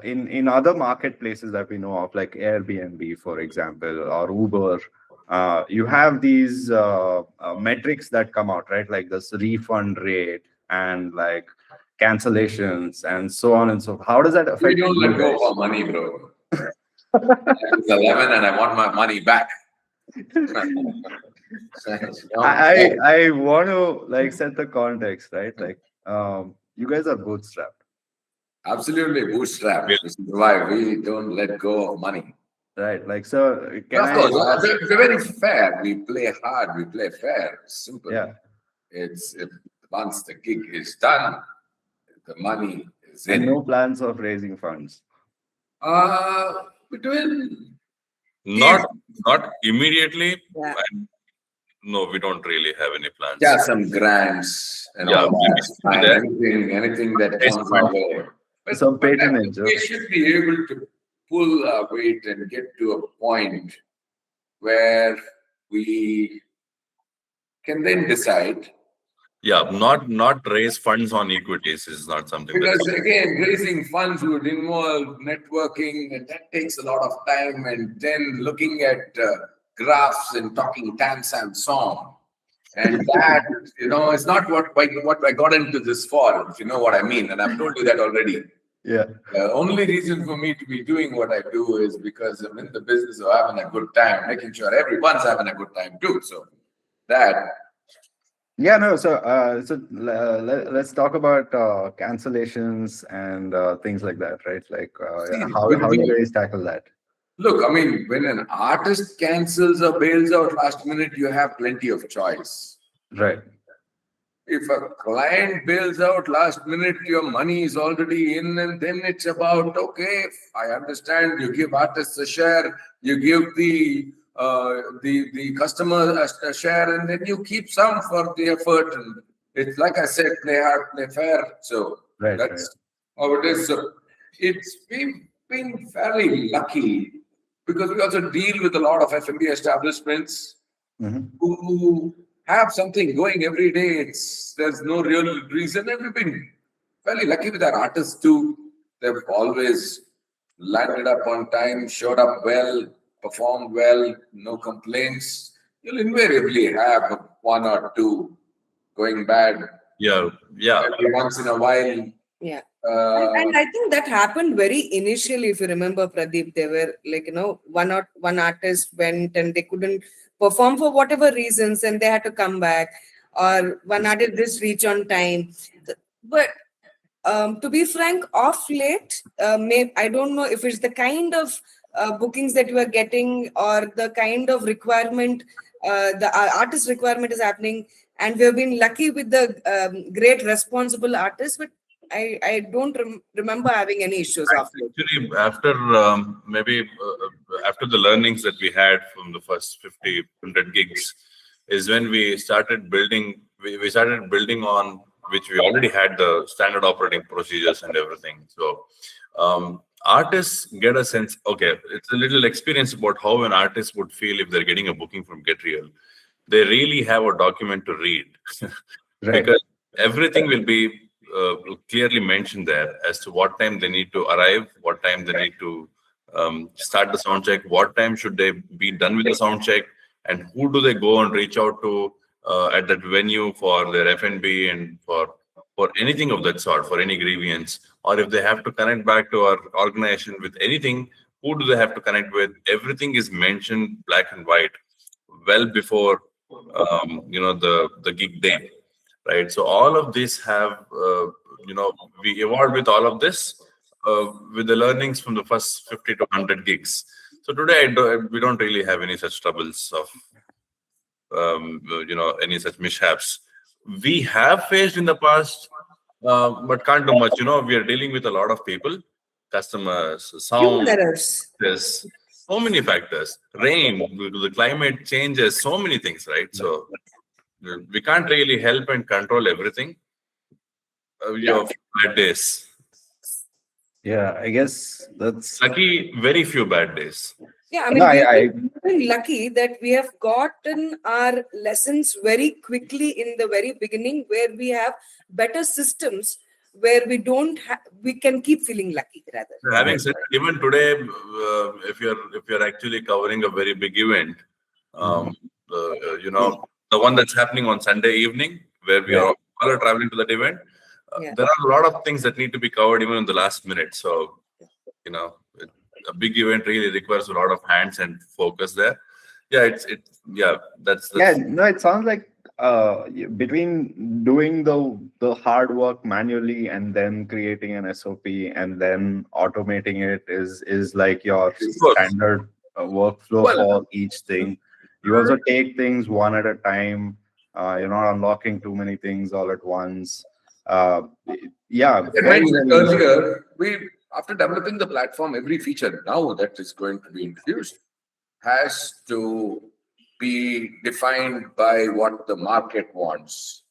in other marketplaces that we know of, like Airbnb, for example, or Uber. You have these metrics that come out, right? Like this refund rate and like cancellations and so on and so forth. How does that
We
affect
don't
you
let go
guys?
for money, bro. It's 11 and I want my money back.
I want to like set the context, right? Like, you guys are bootstrapped.
Absolutely bootstrap. This is why we don't let go of money.
Right. Like, so can
Of
I
course,
ask?
we're very fair. We play hard. We play fair. Simple.
Yeah.
It's once the gig is done, the money is
And
in.
no plans of raising funds.
Between
Not immediately.
Yeah.
And no, we don't really have any plans.
some grants and
Yeah,
all that.
maybe
Fine.
that.
Anything that comes our way. But
Some
I think
patronage.
we should be able to pull our weight and get to a point where we can then decide.
Yeah, not raise funds on equities is not something
Because
that's
again, raising funds would involve networking, and that takes a lot of time. And then looking at graphs and talking dance and song, and that it's not what I got into this for. If you know what I mean, and I've told you that already.
Yeah.
The only reason for me to be doing what I do is because I'm in the business of having a good time, making sure everyone's having a good time too. So that.
Yeah, no. So, let's talk about cancellations and things like that, right? Like, how do you guys tackle that?
Look, I mean, when an artist cancels or bails out last minute, you have plenty of choice.
Right.
if a client bails out last minute, your money is already in, and then it's about, okay, I understand, you give artists a share, you give the customer a share, and then you keep some for the effort. And it's like I said, play hard, play fair. So
Right.
that's how it is. So we've been fairly lucky because we also deal with a lot of F&B establishments who have something going every day. There's no real reason, and we've been fairly lucky with our artists too. They've always landed up on time, showed up well, performed well, no complaints. You'll invariably have one or two going bad
Yeah.
every once in a while.
Yeah. And I think that happened very initially, if you remember, Pradeep. They were like, one artist went and they couldn't perform for whatever reasons, and they had to come back, or one artist just reach on time. But to be frank, off late, I don't know if it's the kind of bookings that you are getting or the kind of requirement, the artist requirement is happening, and we have been lucky with the great responsible artists, but I don't remember having any issues after.
Actually, after maybe after the learnings that we had from the first 50, 100 gigs, is when we started building. We started building on which we already had the standard operating procedures and everything. So artists get a sense. Okay, it's a little experience about how an artist would feel if they're getting a booking from GetReal. They really have a document to read because everything will be clearly mentioned there as to what time they need to arrive, what time they need to start the sound check, what time should they be done with the sound check, and who do they go and reach out to at that venue for their F&B and for anything of that sort, for any grievance, or if they have to connect back to our organization with anything, who do they have to connect with? Everything is mentioned black and white well before the gig day. Right, so all of this have we evolved with all of this with the learnings from the first 50 to 100 gigs. So today we don't really have any such troubles of any such mishaps. We have faced in the past, but can't do much. We are dealing with a lot of people, customers, sound, there's so many factors, rain, the climate changes, so many things, right? So we can't really help and control everything. Bad days.
Yeah, I guess that's
lucky. Very few bad days.
Yeah, I'm lucky that we have gotten our lessons very quickly in the very beginning, where we have better systems, where we can keep feeling lucky rather.
Having said, even today, if you're actually covering a very big event, the one that's happening on Sunday evening, where we are all traveling to that event, there are a lot of things that need to be covered even in the last minute. So, a big event really requires a lot of hands and focus there. That's
no, it sounds like between doing the hard work manually and then creating an SOP and then automating it is like your standard workflow for each thing. You also take things one at a time. You're not unlocking too many things all at once.
Earlier, after developing the platform, every feature now that is going to be introduced has to be defined by what the market wants.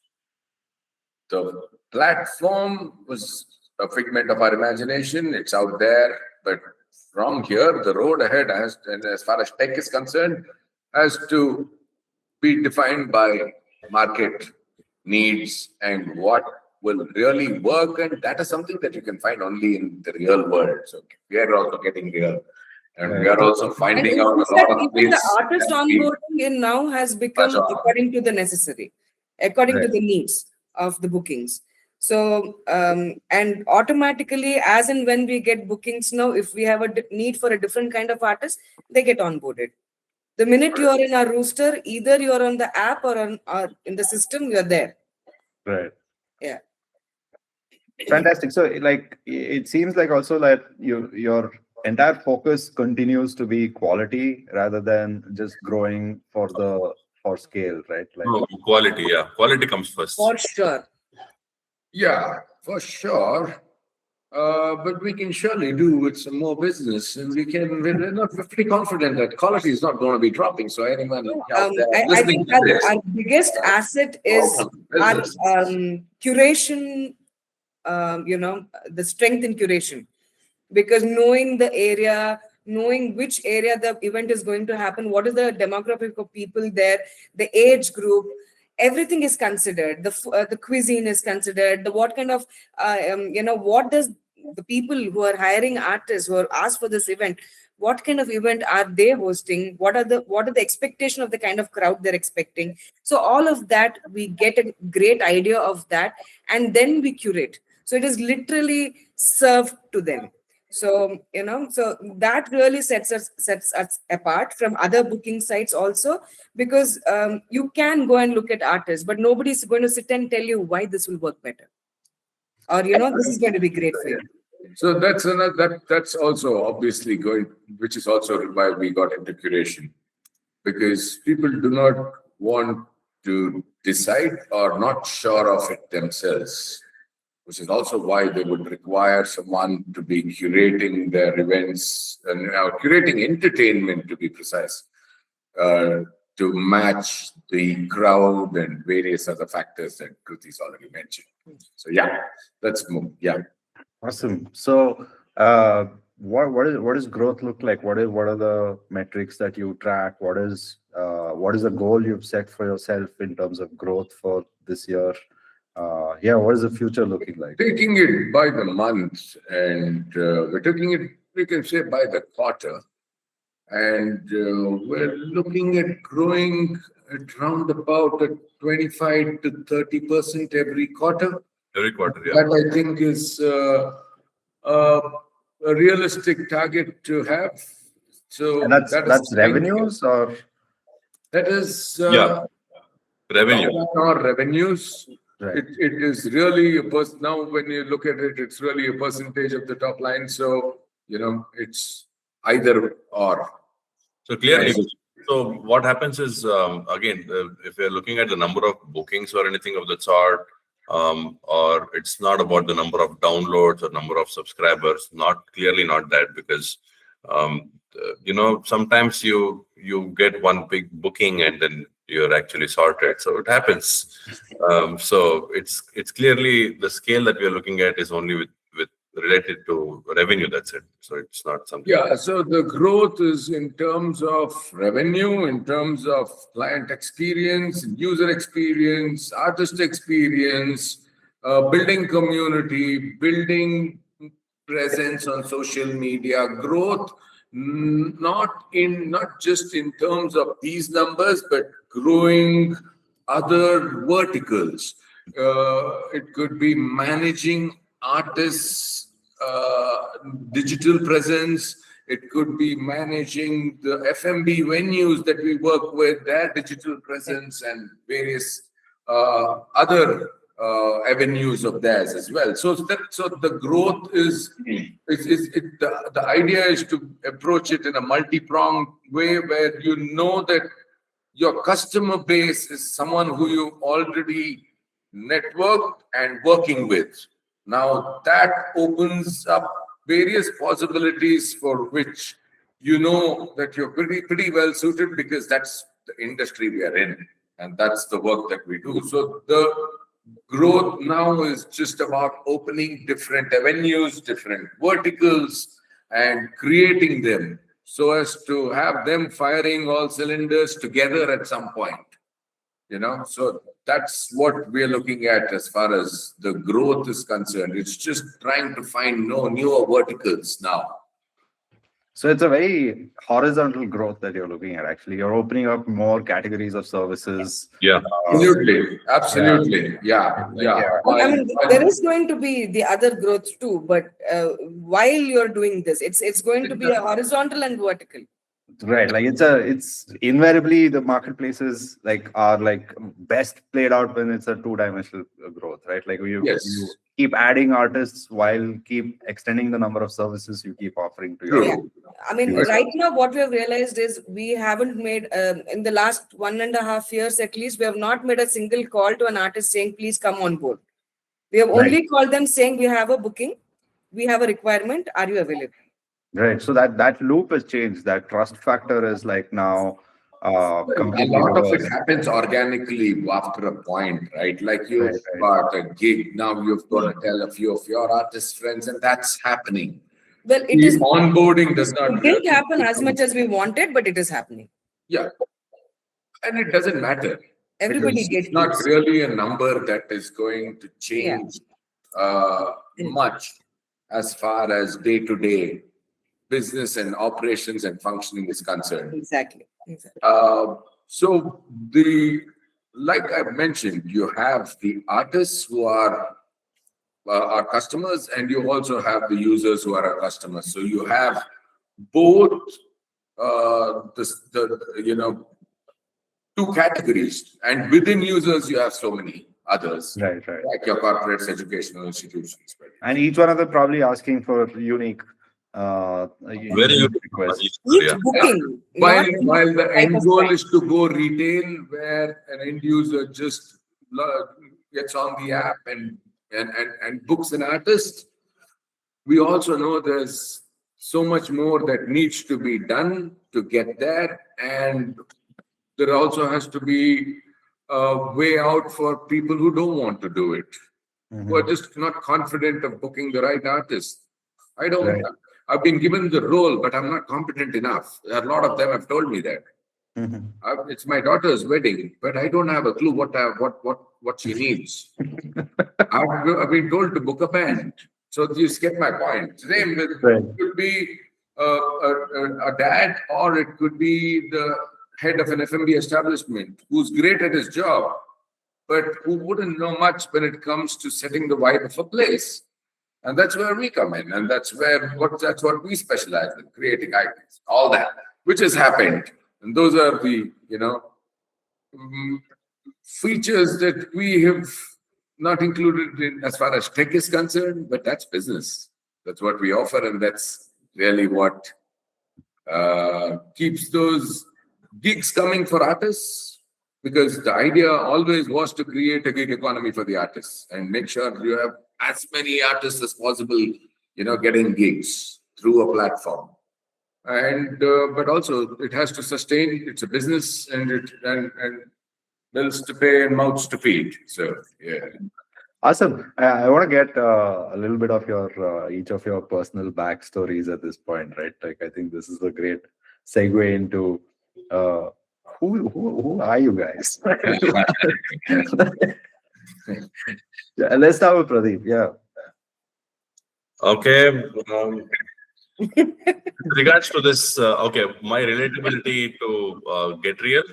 The platform was a figment of our imagination. It's out there, but from here, the road ahead, and as far as tech is concerned, has to be defined by market needs and what will really work, and that is something that you can find only in the real world. So we are also getting real, and we are also finding out a lot of
even the artist onboarding in now has become according to the necessary, according to the needs of the bookings. So and automatically, as and when we get bookings now, if we have a need for a different kind of artist, they get onboarded. The minute you are in our roster, either you are on the app or in the system, you are there.
Right.
Yeah.
Fantastic. So, like, it seems like also that your entire focus continues to be quality rather than just growing for the for scale, right? Like,
No, quality, yeah. Quality comes first.
For sure.
Yeah, for sure. But we can surely do with some more business, and we're not pretty confident that quality is not going to be dropping. So anyone out there
I
listening
think
to this,
our biggest asset is our
business.
curation, the strength in curation. Because knowing the area, knowing which area the event is going to happen, what is the demographic of people there, the age group, everything is considered. The cuisine is considered. The what kind of what does the people who are hiring artists who are asked for this event, what kind of event are they hosting? What are the expectation of the kind of crowd they're expecting? So all of that, we get a great idea of that, and then we curate. So it is literally served to them. So so that really sets us apart from other booking sites also, because you can go and look at artists, but nobody's going to sit and tell you why this will work better, or this is going to be great for you.
So that's another that's also obviously going, which is also why we got into curation, because people do not want to decide or not sure of it themselves, which is also why they would require someone to be curating their events and curating entertainment, to be precise, to match the crowd and various other factors that Krithi's already mentioned. So yeah, let's move. Yeah.
awesome. So, what does growth look like? What are the metrics that you track? What is the goal you've set for yourself in terms of growth for this year? What is the future looking like?
Taking it by the month, and we're taking it, we can say, by the quarter. And we're looking at growing at round about at 25 to 30% every quarter.
Every quarter, yeah.
That I think is a realistic target to have. So
And that's revenues, or
that is
Yeah. Revenue.
Our revenues.
right?
It is really now when you look at it, it's really a percentage of the top line. So it's either or.
So clearly,
Yes.
so what happens is, again, if you're looking at the number of bookings or anything of that sort, or it's not about the number of downloads or number of subscribers, clearly not that, because sometimes you get one big booking and then you're actually sorted. So it happens. So it's clearly the scale that we are looking at is only with related to revenue. That's it. So it's not something.
Yeah. So the growth is in terms of revenue, in terms of client experience, user experience, artist experience, building community, building presence on social media, growth, not just in terms of these numbers, but growing other verticals. It could be managing artists' digital presence. It could be managing the F&B venues that we work with, their digital presence, and various other avenues of theirs as well. So the growth is the idea is to approach it in a multi-pronged way, where that your customer base is someone who you already networked and working with. Now that opens up various possibilities for which that you're pretty well suited, because that's the industry we are in and that's the work that we do. So the growth now is just about opening different avenues, different verticals, and creating them so as to have them firing all cylinders together at some point. So that's what we're looking at as far as the growth is concerned. It's just trying to find newer verticals now.
So it's a very horizontal growth that you're looking at. Actually, you're opening up more categories of services.
Yeah.
Absolutely. Yeah.
I mean, there is going to be the other growth too, but while you're doing this, it's going to be a horizontal and vertical.
Right, like it's invariably the marketplaces are best played out when it's a two-dimensional growth, right? Like
Yes.
keep adding artists while keep extending the number of services you keep offering to your
Yeah. I mean,
users.
right now, what we have realized is we haven't made, in the last 1.5 years at least, we have not made a single call to an artist saying, please come on board. We have
Right.
only called them saying, we have a booking, we have a requirement, are you available?
Right. So that loop has changed. That trust factor is like now
A
completely
lot of it
reversed.
happens organically after a point, right? Like
Right,
you've
right.
got a gig, now you've got to tell a few of your artist friends, and that's happening.
Well, it
The
is.
onboarding does
It
not
didn't
really
happen as
become-
much as we wanted, but it is happening.
Yeah. And it doesn't matter.
Everybody
because
gets
it's not
used.
really a number that is going to change much as far as day-to-day business and operations and functioning is concerned.
Exactly.
So like I mentioned, you have the artists who are our customers, and you also have the users who are our customers. So you have both two categories, and within users you have so many others,
Right, right.
like your corporates, educational institutions.
And each one of them probably asking for unique
Very
unique
good.
requests.
Each
Yeah.
booking.
While
not
the
type
end
of
goal
client.
is to go retail, where an end user just gets on the app and books an artist, we also know there's so much more that needs to be done to get there, and there also has to be a way out for people who don't want to do it, who are just not confident of booking the right artist. I don't.
Right.
I've been given the role, but I'm not competent enough. A lot of them have told me that. It's my daughter's wedding, but I don't have a clue what she needs. I've been told to book a band, so you get my point. Same with
Right.
it could be a dad, or it could be the head of an F&B establishment who's great at his job, but who wouldn't know much when it comes to setting the vibe of a place. And that's where we come in, and that's what we specialize in, creating icons, all that, which has happened. And those are the features that we have not included in as far as tech is concerned, but that's business. That's what we offer, and that's really what keeps those gigs coming for artists. Because the idea always was to create a gig economy for the artists and make sure you have as many artists as possible, getting gigs through a platform. And but also it has to sustain. It's a business, and bills to pay and mouths to feed. So yeah.
Awesome. I want to get a little bit of your each of your personal backstories at this point, right? Like I think this is a great segue into who are you guys? Yeah, let's start with Pradeep. Yeah.
Okay. With regards to this, my relatability to GetReal.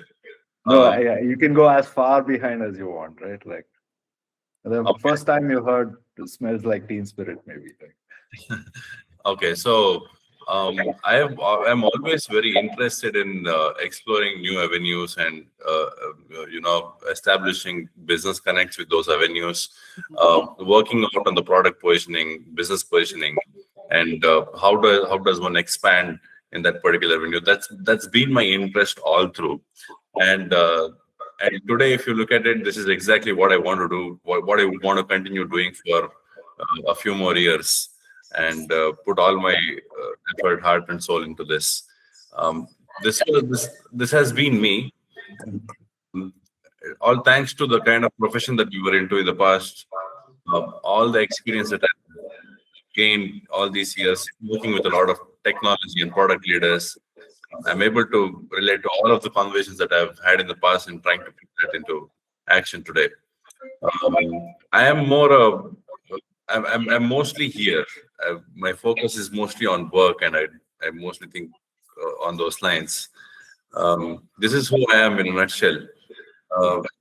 No, you can go as far behind as you want, right? Like the first time you heard it smells like Teen Spirit, maybe.
Okay, so I'm always very interested in exploring new avenues and establishing business connects with those avenues, working out on the product positioning, business positioning, and how does one expand in that particular avenue. That's been my interest all through, and today, if you look at it, this is exactly what I want to do, what I want to continue doing for a few more years, and put all my effort, heart, and soul into this. This has been me. All thanks to the kind of profession that we were into in the past, all the experience that I've gained all these years, working with a lot of technology and product leaders. I'm able to relate to all of the conversations that I've had in the past and trying to put that into action today. I am more I'm mostly here. My focus is mostly on work, and I mostly think on those lines. This is who I am in a nutshell.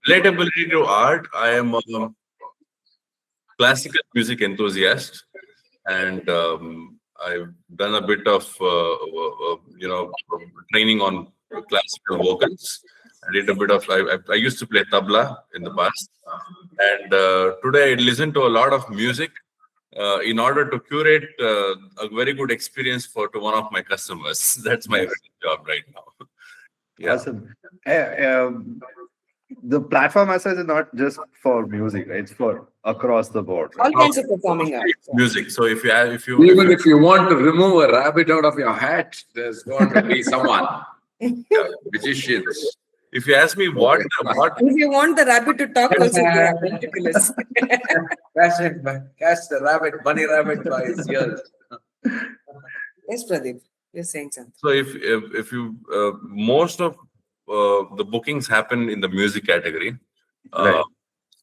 Relatability to art, I am a classical music enthusiast, and I've done a bit of training on classical vocals. I did a bit of. I used to play tabla in the past, and today I listen to a lot of music in order to curate a very good experience to one of my customers. That's my job right now. Yeah.
Awesome. The platform as such is not just for music, right? It's for across the board.
All kinds of performing arts.
Music. So if you
Even if you want to remove a rabbit out of your hat, there's going to be someone. Magicians.
if you ask me what
If you want the rabbit to talk, also they are ridiculous.
Catch the rabbit, bunny rabbit by his ears.
Yes, Pradeep, you're saying something.
so if you most of the bookings happen in the music category.
Right.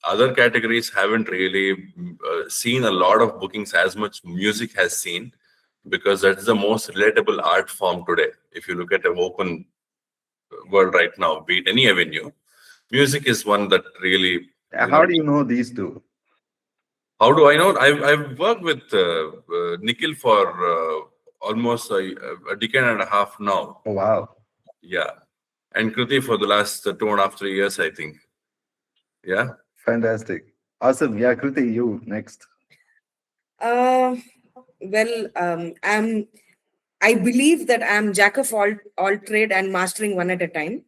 Other categories haven't really seen a lot of bookings as much music has seen, because that's the most relatable art form today. If you look at an open world right now, be it any avenue, music is one that really.
How do you know these two?
How do I know? I've worked with Nikhil for almost a decade and a half now.
Oh, wow.
Yeah. And Krithi for the last 2.5, 3 years, I think. Yeah.
Fantastic. Awesome. Yeah, Krithi, you next.
I believe that I'm jack of all trade and mastering one at a time.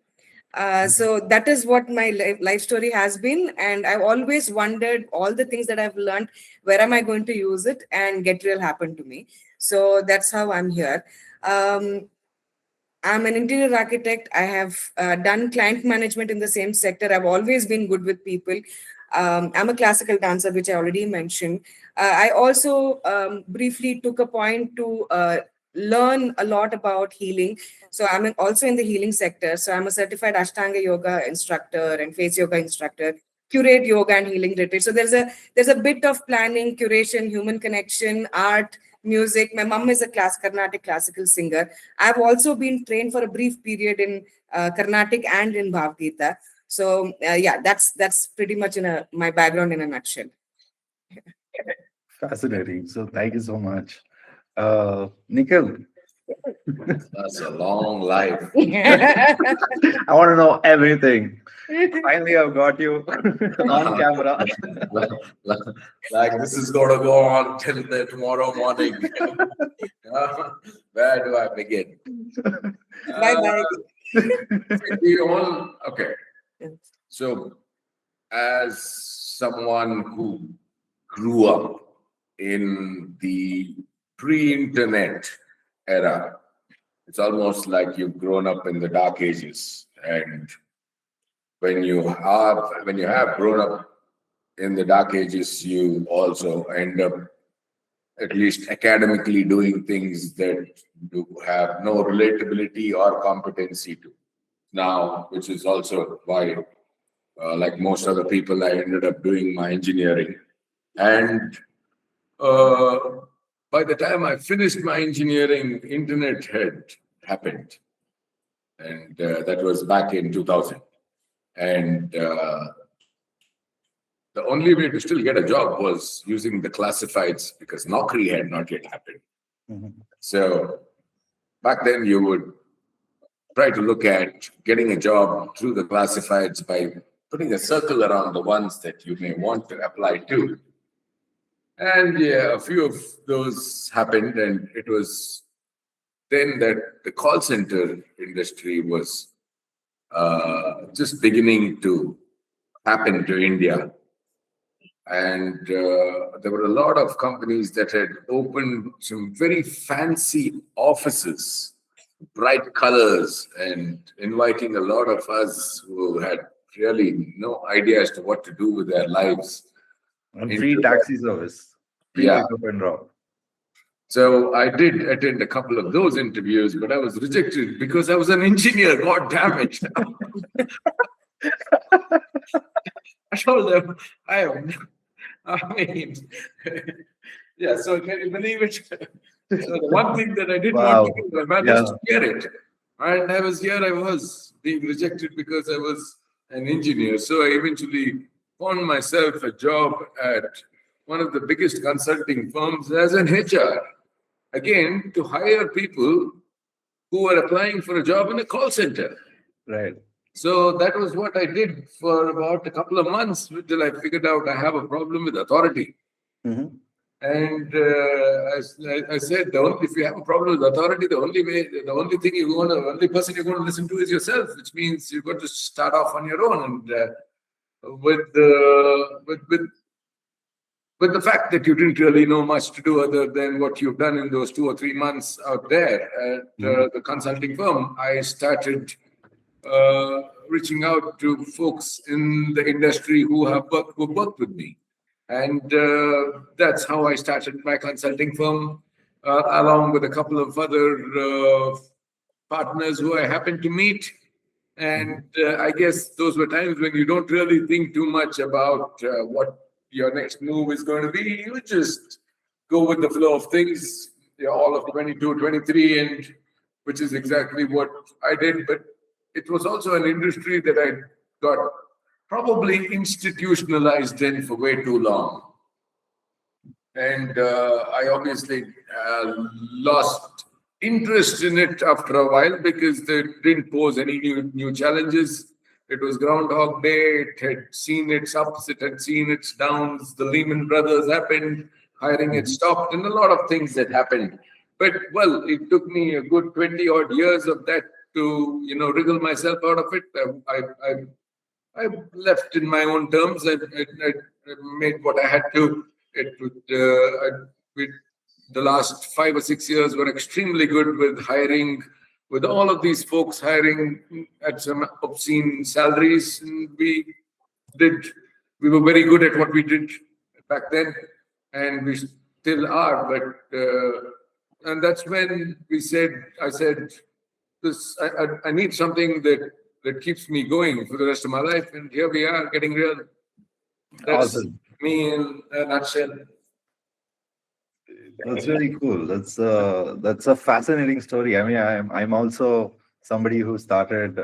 So that is what my life story has been, and I've always wondered all the things that I've learned, where am I going to use it? And GetReal happened to me. So that's how I'm here. I'm an interior architect. I have done client management in the same sector. I've always been good with people. I'm a classical dancer, which I already mentioned. I also briefly took a point to learn a lot about healing. So I'm also in the healing sector. So I'm a certified Ashtanga yoga instructor and face yoga instructor, curate yoga and healing retreat. So there's a bit of planning, curation, human connection, art, music. My mom is a Carnatic classical singer. I've also been trained for a brief period in Carnatic and in Bhavgita. So yeah, that's pretty much my background in a nutshell.
Fascinating. So thank you so much. Nikhil,
That's a long life.
I want to know everything. Finally, I've got you on camera.
Like this is going to go on till tomorrow morning. Where do I begin?
Bye-bye.
We all, okay. So, as someone who grew up in the pre-internet era, it's almost like you've grown up in the dark ages. And when you have grown up in the dark ages, you also end up at least academically doing things that you have no relatability or competency to. Now, which is also why, like most other people, I ended up doing my engineering. And by the time I finished my engineering, internet had happened. And that was back in 2000. And the only way to still get a job was using the classifieds, because Naukri had not yet happened.
Mhm.
So back then you would try to look at getting a job through the classifieds by putting a circle around the ones that you may want to apply to. And yeah, a few of those happened, and it was then that the call center industry was just beginning to happen to India. And there were a lot of companies that had opened some very fancy offices, bright colors, and inviting a lot of us who had really no idea as to what to do with their lives.
And free taxi service. Free
Yeah.
pickup and drop.
So I did attend a couple of those interviews, but I was rejected because I was an engineer. God damn it. I told them, yeah, so can you believe it? So the one thing that I didn't want to do, I managed to get it. And I was being rejected because I was an engineer. So I eventually found myself a job at one of the biggest consulting firms as an HR. Again, to hire people who are applying for a job in a call center.
Right.
So that was what I did for about a couple of months till I figured out I have a problem with authority.
Mhm.
And I said, if you have a problem with authority, the only thing the only person you're going to listen to is yourself, which means you've got to start off on your own. And with the fact that you didn't really know much to do other than what you've done in those 2 or 3 months out there at the consulting firm, I started reaching out to folks in the industry who worked with me. And that's how I started my consulting firm, along with a couple of other partners who I happened to meet. And I guess those were times when you don't really think too much about what your next move is going to be. You just go with the flow of things, all of 22, 23, and which is exactly what I did. But it was also an industry that I got probably institutionalized in for way too long. And I obviously lost interest in it after a while because they didn't pose any new challenges. It was Groundhog Day. It had seen its ups, it had seen its downs. The Lehman Brothers happened, hiring had stopped, and a lot of things that happened. But well, it took me a good 20 odd years of that to wriggle myself out of it. I left in my own terms. I made what I had to. The last 5 or 6 years were extremely good with hiring, with all of these folks hiring at some obscene salaries. And we were very good at what we did back then, and we still are. But and that's when I said, I need something that keeps me going for the rest of my life. And here we are, getting real. That's
Awesome.
me in a nutshell.
That's really cool. That's a fascinating story. I mean, I'm also somebody who started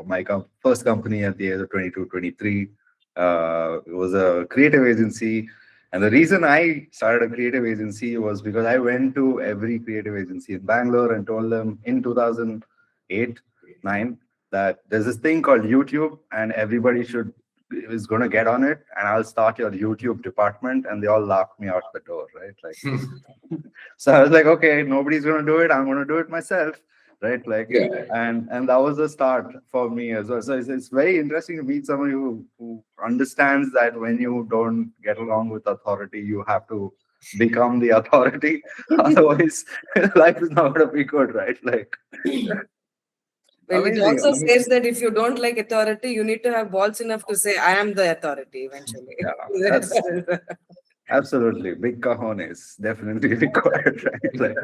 my first company at the age of 22, 23. It was a creative agency. And the reason I started a creative agency was because I went to every creative agency in Bangalore and told them in 2008, 9, that there's this thing called YouTube and everybody is going to get on it, and I'll start your YouTube department. And they all laughed me out the door, right? Like, so I was like, okay, nobody's going to do it. I'm going to do it myself, right? Like,
Yeah.
and that was the start for me as well. So it's very interesting to meet somebody who understands that when you don't get along with authority, you have to become the authority. Otherwise, life is not going to be good, right? Like,
Well, it
amazing.
also says that if you don't like authority, you need to have balls enough to say, I am the authority eventually.
Yeah, that's absolutely big cojones, definitely required, right? Like,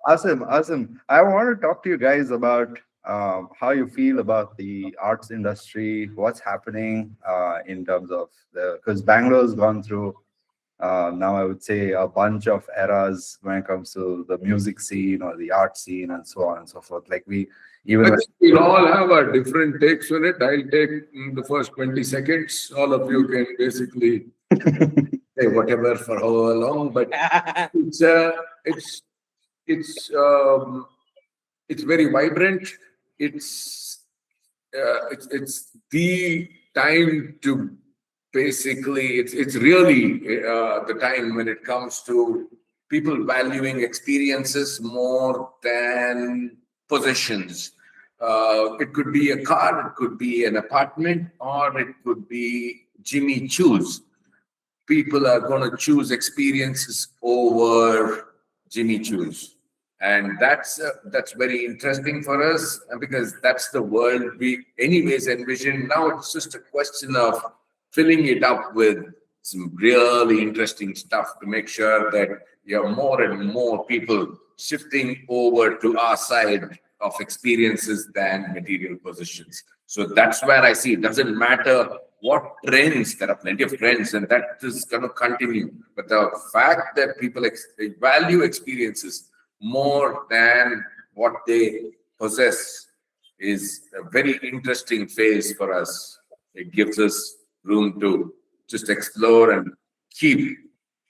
awesome. I want to talk to you guys about how you feel about the arts industry, what's happening in terms of because Bangalore's gone through now, I would say, a bunch of eras when it comes to the music scene or the art scene and so on and so forth. Like
I think we'll all have our different takes on it. I'll take the first 20 seconds. All of you can basically say whatever for however long, but it's very vibrant. It's the time to basically. It's really the time when it comes to people valuing experiences more than possessions. It could be a car, it could be an apartment, or it could be Jimmy Choo's. People are going to choose experiences over Jimmy Choo's, and that's very interesting for us because that's the world we anyways envision. Now it's just a question of filling it up with some really interesting stuff to make sure that you have more and more people shifting over to our side of experiences than material possessions. So that's where I see it doesn't matter what trends, there are plenty of trends, and that is going to continue. But the fact that people value experiences more than what they possess is a very interesting phase for us. It gives us room to just explore and keep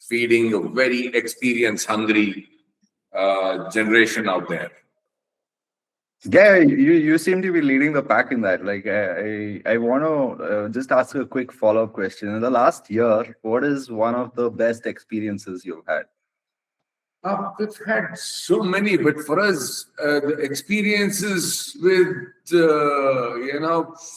feeding a very experience hungry generation out there.
Yeah, you seem to be leading the pack in that. Like, I want to just ask a quick follow-up question. In the last year, what is one of the best experiences you've had?
We've had so many, but for us, the experiences with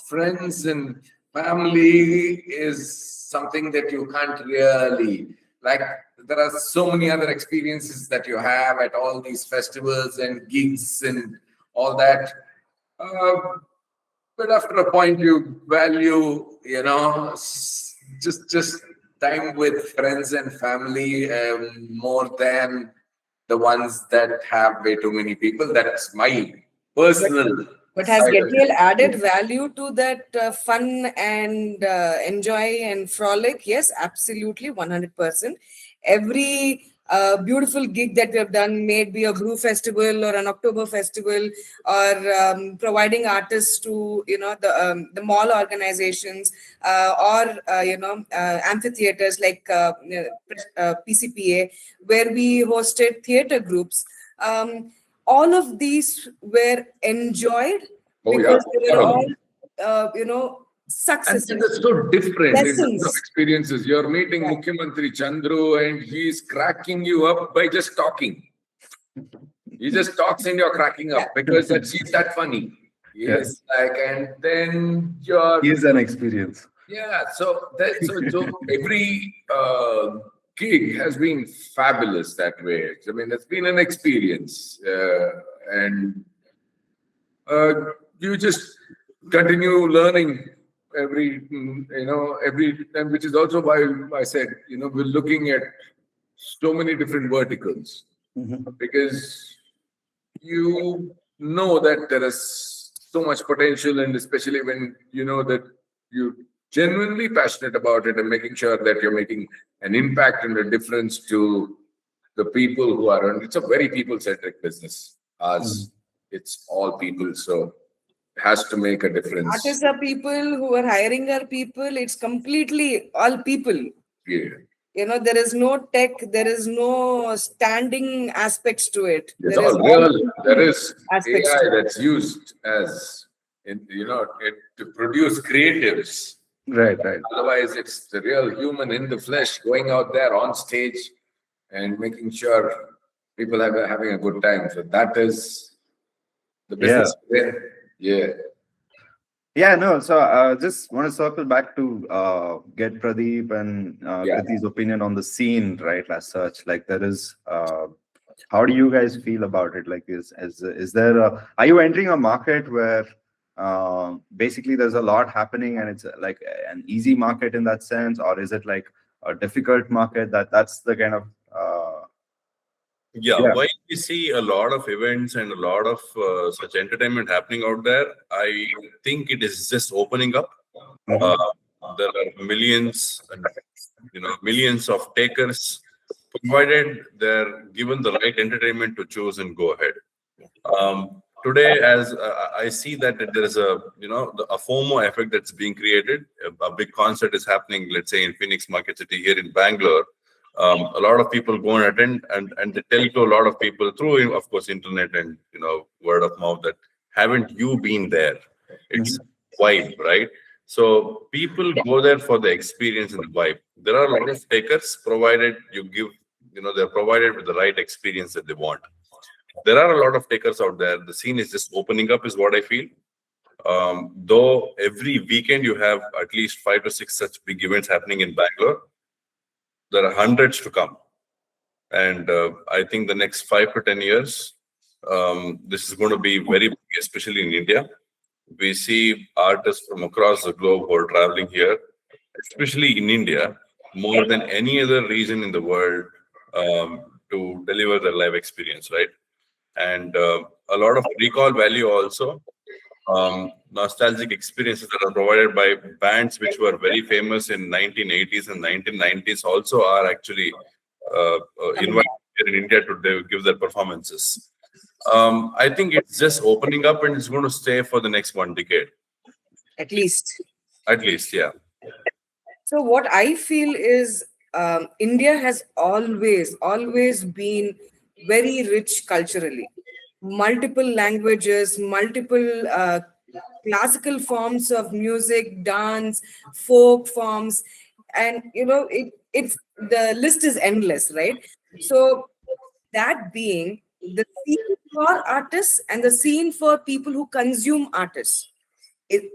friends and family is something that you can't really like. There are so many other experiences that you have at all these festivals and gigs and all that. Uh, but after a point, you value, just time with friends and family more than the ones that have way too many people. That's my personal
But has
side of
GetReal added
it.
value to that fun and enjoy and frolic? Yes, absolutely, 100%. Every beautiful gig that we have done, may it be a brew festival or an October festival, or providing artists to the mall organizations, or amphitheaters like PCPA, where we hosted theater groups. All of these were enjoyed
Oh yeah,
because they were all
and
successes,
that's so different in terms of
lessons.
experiences. You're meeting
Yeah.
Mukhyamantri Chandru, and he's cracking you up by just talking. He just talks and you're cracking up because he's that funny.
Yes,
Yes, like, and then you're
is an experience.
yeah. So every gig has been fabulous that way. I mean, it's been an experience, and uh, you just continue learning every time, which is also why I said, we're looking at so many different verticals
Mhm.
because you know that there is so much potential, and especially when you know that you're genuinely passionate about it and making sure that you're making an impact and a difference to the people who are, and it's a very people-centric business.
Mhm.
As it's all people, so it has to make a difference.
Artists are people, who are hiring are people. It's completely all people.
Yeah.
There is no tech, there is no standing aspects to it.
It's
There is
all
all
real. There
people
is
aspects
AI
to it.
that's used as to produce creatives.
Right, right.
Otherwise, it's the real human in the flesh going out there on stage and making sure people have having a good time. So that is the
Yeah.
business we're in. Yeah.
Yeah, no. So just want to circle back to get Pradeep and
Yeah.
Krithi's opinion on the scene, right? As such, like there is. How do you guys feel about it? Like, is there are you entering a market where basically there's a lot happening and it's like an easy market in that sense, or is it like a difficult market? That's the kind of
Yeah,
yeah.
while we see a lot of events and a lot of such entertainment happening out there, I think it is just opening up.
Mhm.
Uh, there are millions and millions of takers, provided they're given the right entertainment to choose and go ahead. Today, as I see that there is a FOMO effect that's being created. A big concert is happening, let's say in Phoenix Market City here in Bangalore. A lot of people go and attend, and they tell to a lot of people through, of course, internet and word of mouth that haven't you been there? It's
Mhm.
vibe, right? So people go there for the experience and the vibe. There are a lot of takers, provided you give, they're provided with the right experience that they want. There are a lot of takers out there. The scene is just opening up, is what I feel. Though every weekend you have at least 5 to 6 such big events happening in Bangalore, there are hundreds to come. And I think the next 5 to 10 years, this is going to be very big, especially in India. We see artists from across the globe who are traveling here, especially in India, more than any other region in the world, to deliver their live experience, right? And a lot of recall value also, nostalgic experiences that are provided by bands which were very famous in 1980s and 1990s also are actually invited here in India to give their performances. I think it's just opening up and it's going to stay for the next 1 decade,
At least.
at least. Yeah.
So what I feel is, India has always been very rich culturally. multiple languages, multiple classical forms of music, dance, folk forms, and it's the list is endless, right? So that being the scene for artists and the scene for people who consume artists,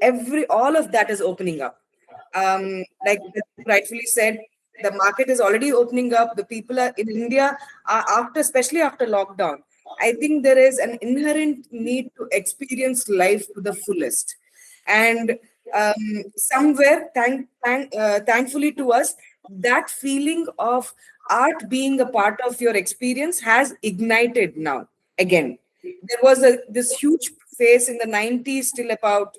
every all of that is opening up. Like rightfully said, the market is already opening up. The people are in India are after, especially after lockdown. I think there is an inherent need to experience life to the fullest, and somewhere, thankfully to us, that feeling of art being a part of your experience has ignited now again. There was this huge phase in the 90s till about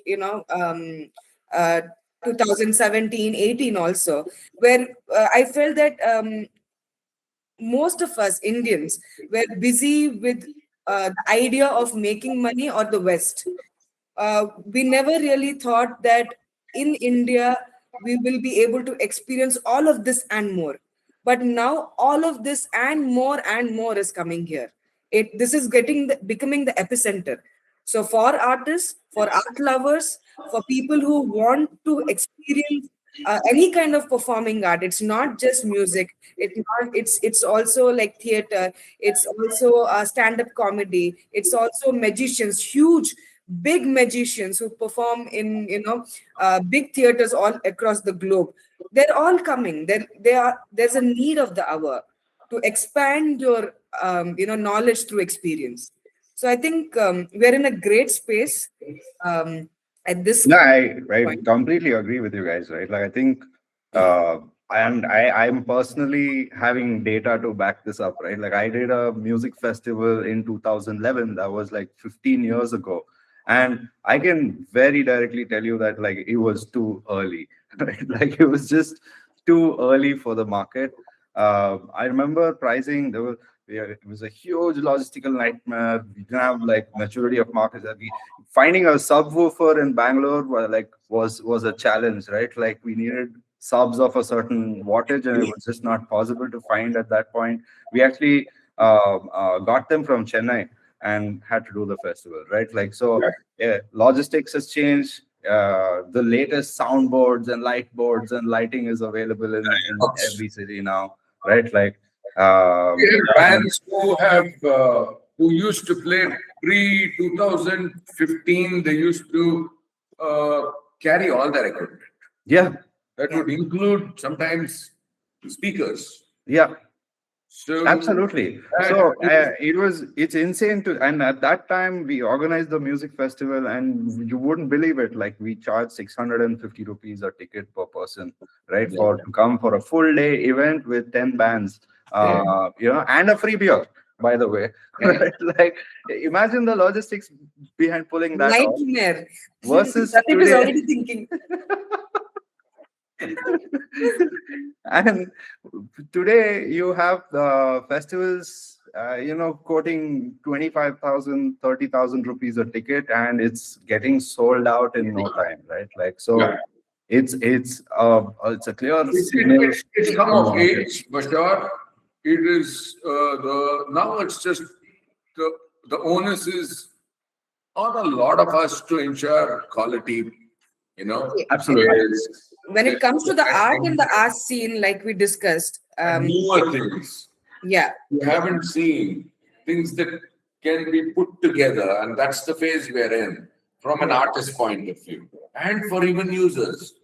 uh, 2017 18 also, where I felt that most of us Indians were busy with the idea of making money or the West. We never really thought that in India we will be able to experience all of this and more. But now all of this and more is coming here. This is becoming the epicenter. So for artists, for art lovers, for people who want to experience any kind of performing art, it's not just music. It's also like theater. It's also stand-up comedy. It's also magicians, huge big magicians who perform in big theaters all across the globe. They're all coming. There's a need of the hour to expand your knowledge through experience. So I think we're in a great space at this
No, I
point.
completely agree with you guys, right? Like I think and I'm personally having data to back this up, right? Like I did a music festival in 2011, that was like 15 years ago. And I can very directly tell you that like it was too early, right? Like it was just too early for the market. I remember pricing, it was a huge logistical nightmare. We didn't have like maturity of markets. Finding a subwoofer in Bangalore was a challenge, right? Like we needed subs of a certain wattage, and it was just not possible to find at that point. We actually got them from Chennai and had to do the festival, right? Like so, yeah, logistics has changed. The latest soundboards and light boards and lighting is available in every city now, right? Like
We have
and
bands who used to play pre 2015. They used to uh, carry all their equipment.
yeah,
That would include sometimes speakers.
yeah.
So
Absolutely.
that
So
is,
it's insane to, and at that time we organized the music festival, and you wouldn't believe it. Like we charged 650 rupees a ticket per person, right?
yeah,
For to come for a full day event with 10 bands,
yeah.
and a free beer, by the way. Right? Like imagine the logistics behind pulling that off
Nightmare.
versus
Pradeep is
today.
already thinking.
And today you have the festivals, quoting 25,000, 30,000 rupees a ticket, and it's getting sold out in no time, right? Like, so
Yeah.
it's a clear signal
It's come
from the
of
market.
age, but sure, it is the now it's just the the onus is on a lot of us to ensure quality. You know,
Absolutely.
When it comes to the art and the art scene, like we discussed,
and newer things
yeah,
you haven't seen, things that can be put together, and that's the phase we're in from an artist point of view, and for even users.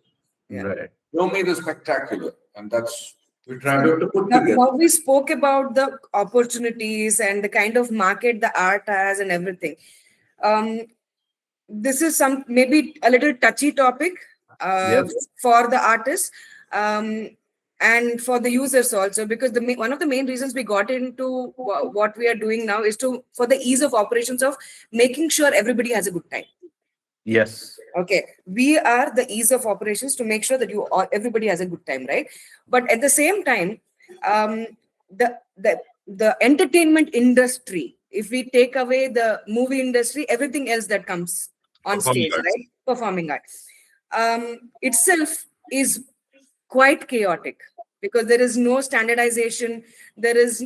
yeah.
Right.
Show me the spectacular, and that's we try to put
Now,
together.
now we spoke about the opportunities and the kind of market the art has and everything. Um, this is some maybe a little touchy topic
Yes.
for the artists and for the users also, because one of the main reasons we got into what we are doing now is to for the ease of operations of making sure everybody has a good time.
Yes.
Okay, we are the ease of operations to make sure that everybody has a good time, right? But at the same time, um, the entertainment industry, if we take away the movie industry, everything else that comes on
Performing
stage,
arts.
right? Performing arts itself is quite chaotic, because there is no standardization. There is,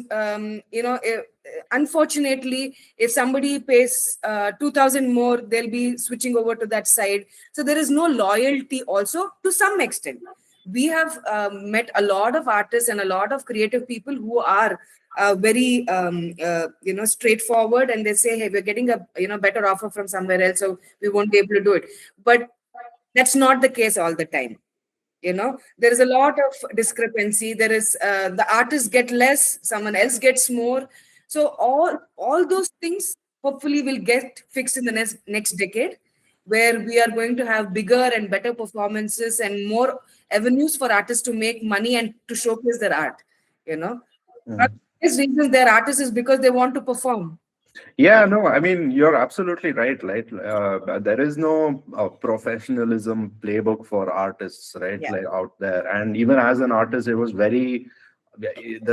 unfortunately, if somebody pays 2,000 more, they'll be switching over to that side. So there is no loyalty also to some extent. We have met a lot of artists and a lot of creative people who are very straightforward, and they say, hey, we're getting a better offer from somewhere else, so we won't be able to do it. But that's not the case all the time. There is a lot of discrepancy. There is the artists get less, someone else gets more. So all those things hopefully will get fixed in the next decade, where we are going to have bigger and better performances and more avenues for artists to make money and to showcase their art. But this reason they're artists is because they want to perform.
Yeah, no, I mean, you're absolutely right. There is no professionalism playbook for artists, right?
Yeah.
Like out there. And even as an artist, there's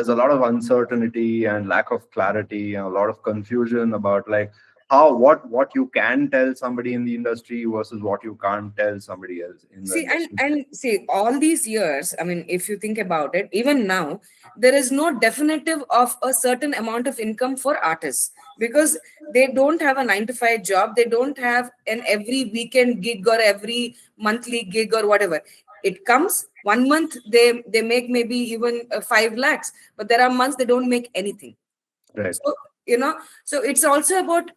a lot of uncertainty and lack of clarity and a lot of confusion about like what you can tell somebody in the industry versus what you can't tell somebody else in the
See,
industry.
and see, all these years, I mean, if you think about it, even now, there is no definitive of a certain amount of income for artists, because they don't have a 9 to 5 job. They don't have an every weekend gig or every monthly gig or whatever. It comes 1 month, they make maybe even 5 lakhs, but there are months they don't make anything.
Right.
So, so it's also about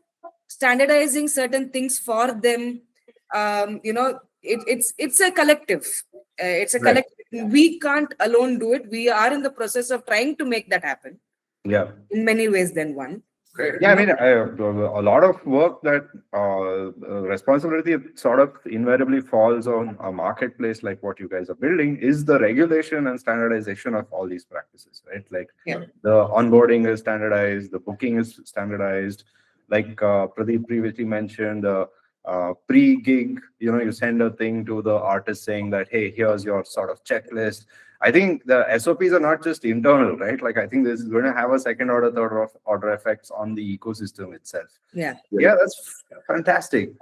standardizing certain things for them. It's a collective. It's a
Right.
collective. We can't alone do it. We are in the process of trying to make that happen
Yeah.
in many ways than one.
Yeah, I mean, a lot of work that responsibility sort of invariably falls on a marketplace like what you guys are building is the regulation and standardization of all these practices, right? Like
Yeah.
the onboarding is standardized, the booking is standardized. Like Pradeep previously mentioned, pre-gig, you send a thing to the artist saying that, hey, here's your sort of checklist. I think the SOPs are not just internal, right? Like I think this is going to have a second order, third order effects on the ecosystem itself.
Yeah.
Yeah, that's fantastic.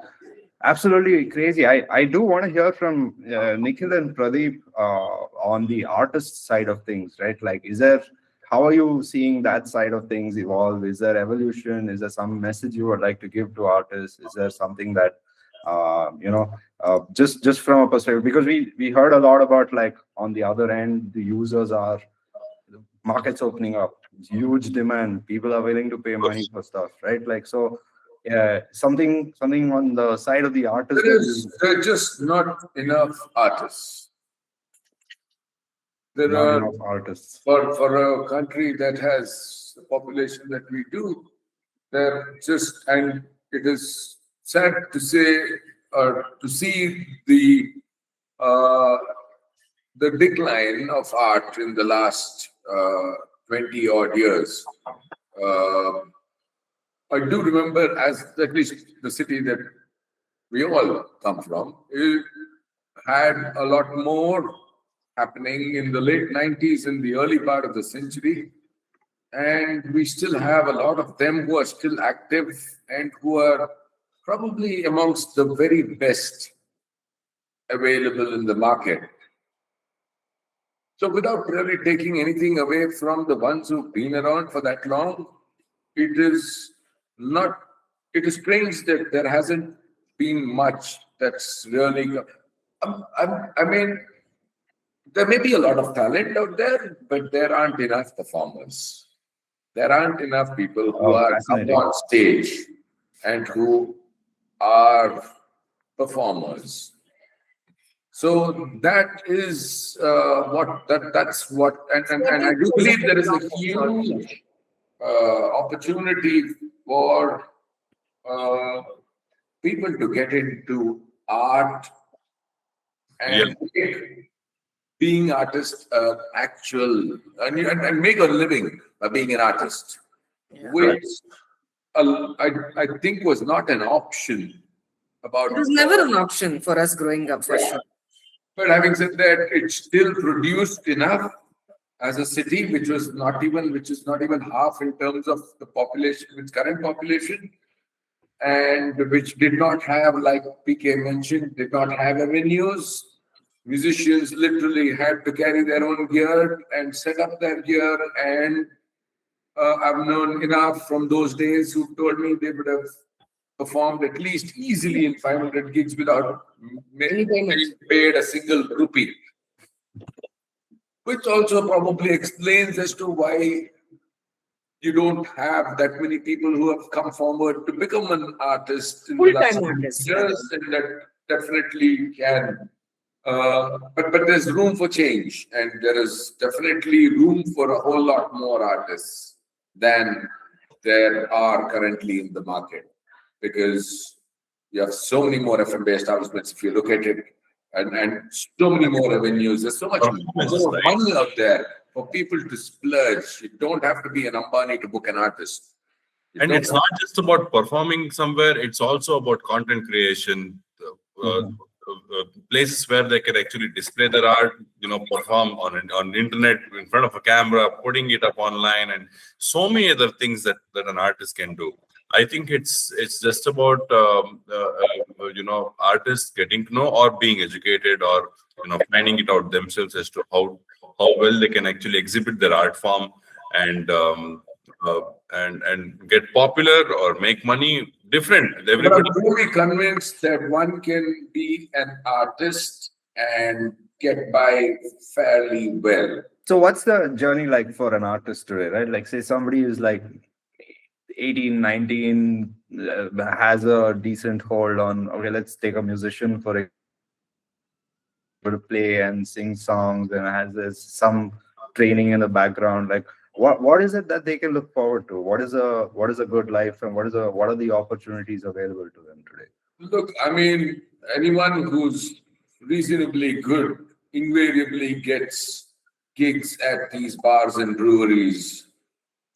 Absolutely crazy. I do want to hear from Nikhil and Pradeep on the artist side of things, right? Like, how are you seeing that side of things evolve? Is there evolution? Is there some message you would like to give to artists? Is there something that just from a perspective, because we heard a lot about like on the other end, the users are markets opening up, huge demand, people are willing to pay money for stuff, right? Like so, yeah, something on the side of the artist.
There are just not enough artists. There
Not
are
enough artists
for a country that has the population that we do. And it is sad to say or to see the decline of art in the last 20 odd years. I do remember, as at least the city that we all come from, it had a lot more happening in the late 90s and the early part of the century. And we still have a lot of them who are still active and who are probably amongst the very best available in the market. So without really taking anything away from the ones who've been around for that long, it is strange that there hasn't been much that's really, I mean, there may be a lot of talent out there, but there aren't enough performers. There aren't enough people who are up on stage and who are performers. So that is that's what, and I do believe there is a huge opportunity for people to get into art and make being artist actual and make a living by being an artist, which I think was not an option.
It was never an option for us growing up, for sure.
But having said that, it still produced enough as a city, which is not even half in terms of the population, its current population, and which did not have, like PK mentioned, did not have avenues musicians literally had to carry their own gear and set up their gear. And I've known enough from those days who told me they would have performed at least easily in 500 gigs without being paid a single rupee. Which also probably explains as to why you don't have that many people who have come forward to become an artist in the last years, and that definitely can. But there's room for change, and there is definitely room for a whole lot more artists than there are currently in the market, because you have so many more F&B establishments if you look at it, and so many more avenues. There's so much more money out there for people to splurge. You don't have to be an Ambani to book an artist.
And it's not just about performing somewhere, it's also about content creation, places where they can actually display their art, perform on internet in front of a camera, putting it up online, and so many other things that an artist can do. I think it's just about artists getting to know or being educated, or finding it out themselves as to how well they can actually exhibit their art form and get popular or make money. Different.
Everybody. But I'm fully convinced that one can be an artist and get by fairly well.
So what's the journey like for an artist today, right? Like, say somebody is like 18, 19, has a decent hold on, okay, let's take a musician for a to play and sing songs and has some training in the background. Like, what is it that they can look forward to? What is a good life, and what are the opportunities available to them today?
Look, I mean, anyone who's reasonably good invariably gets gigs at these bars and breweries,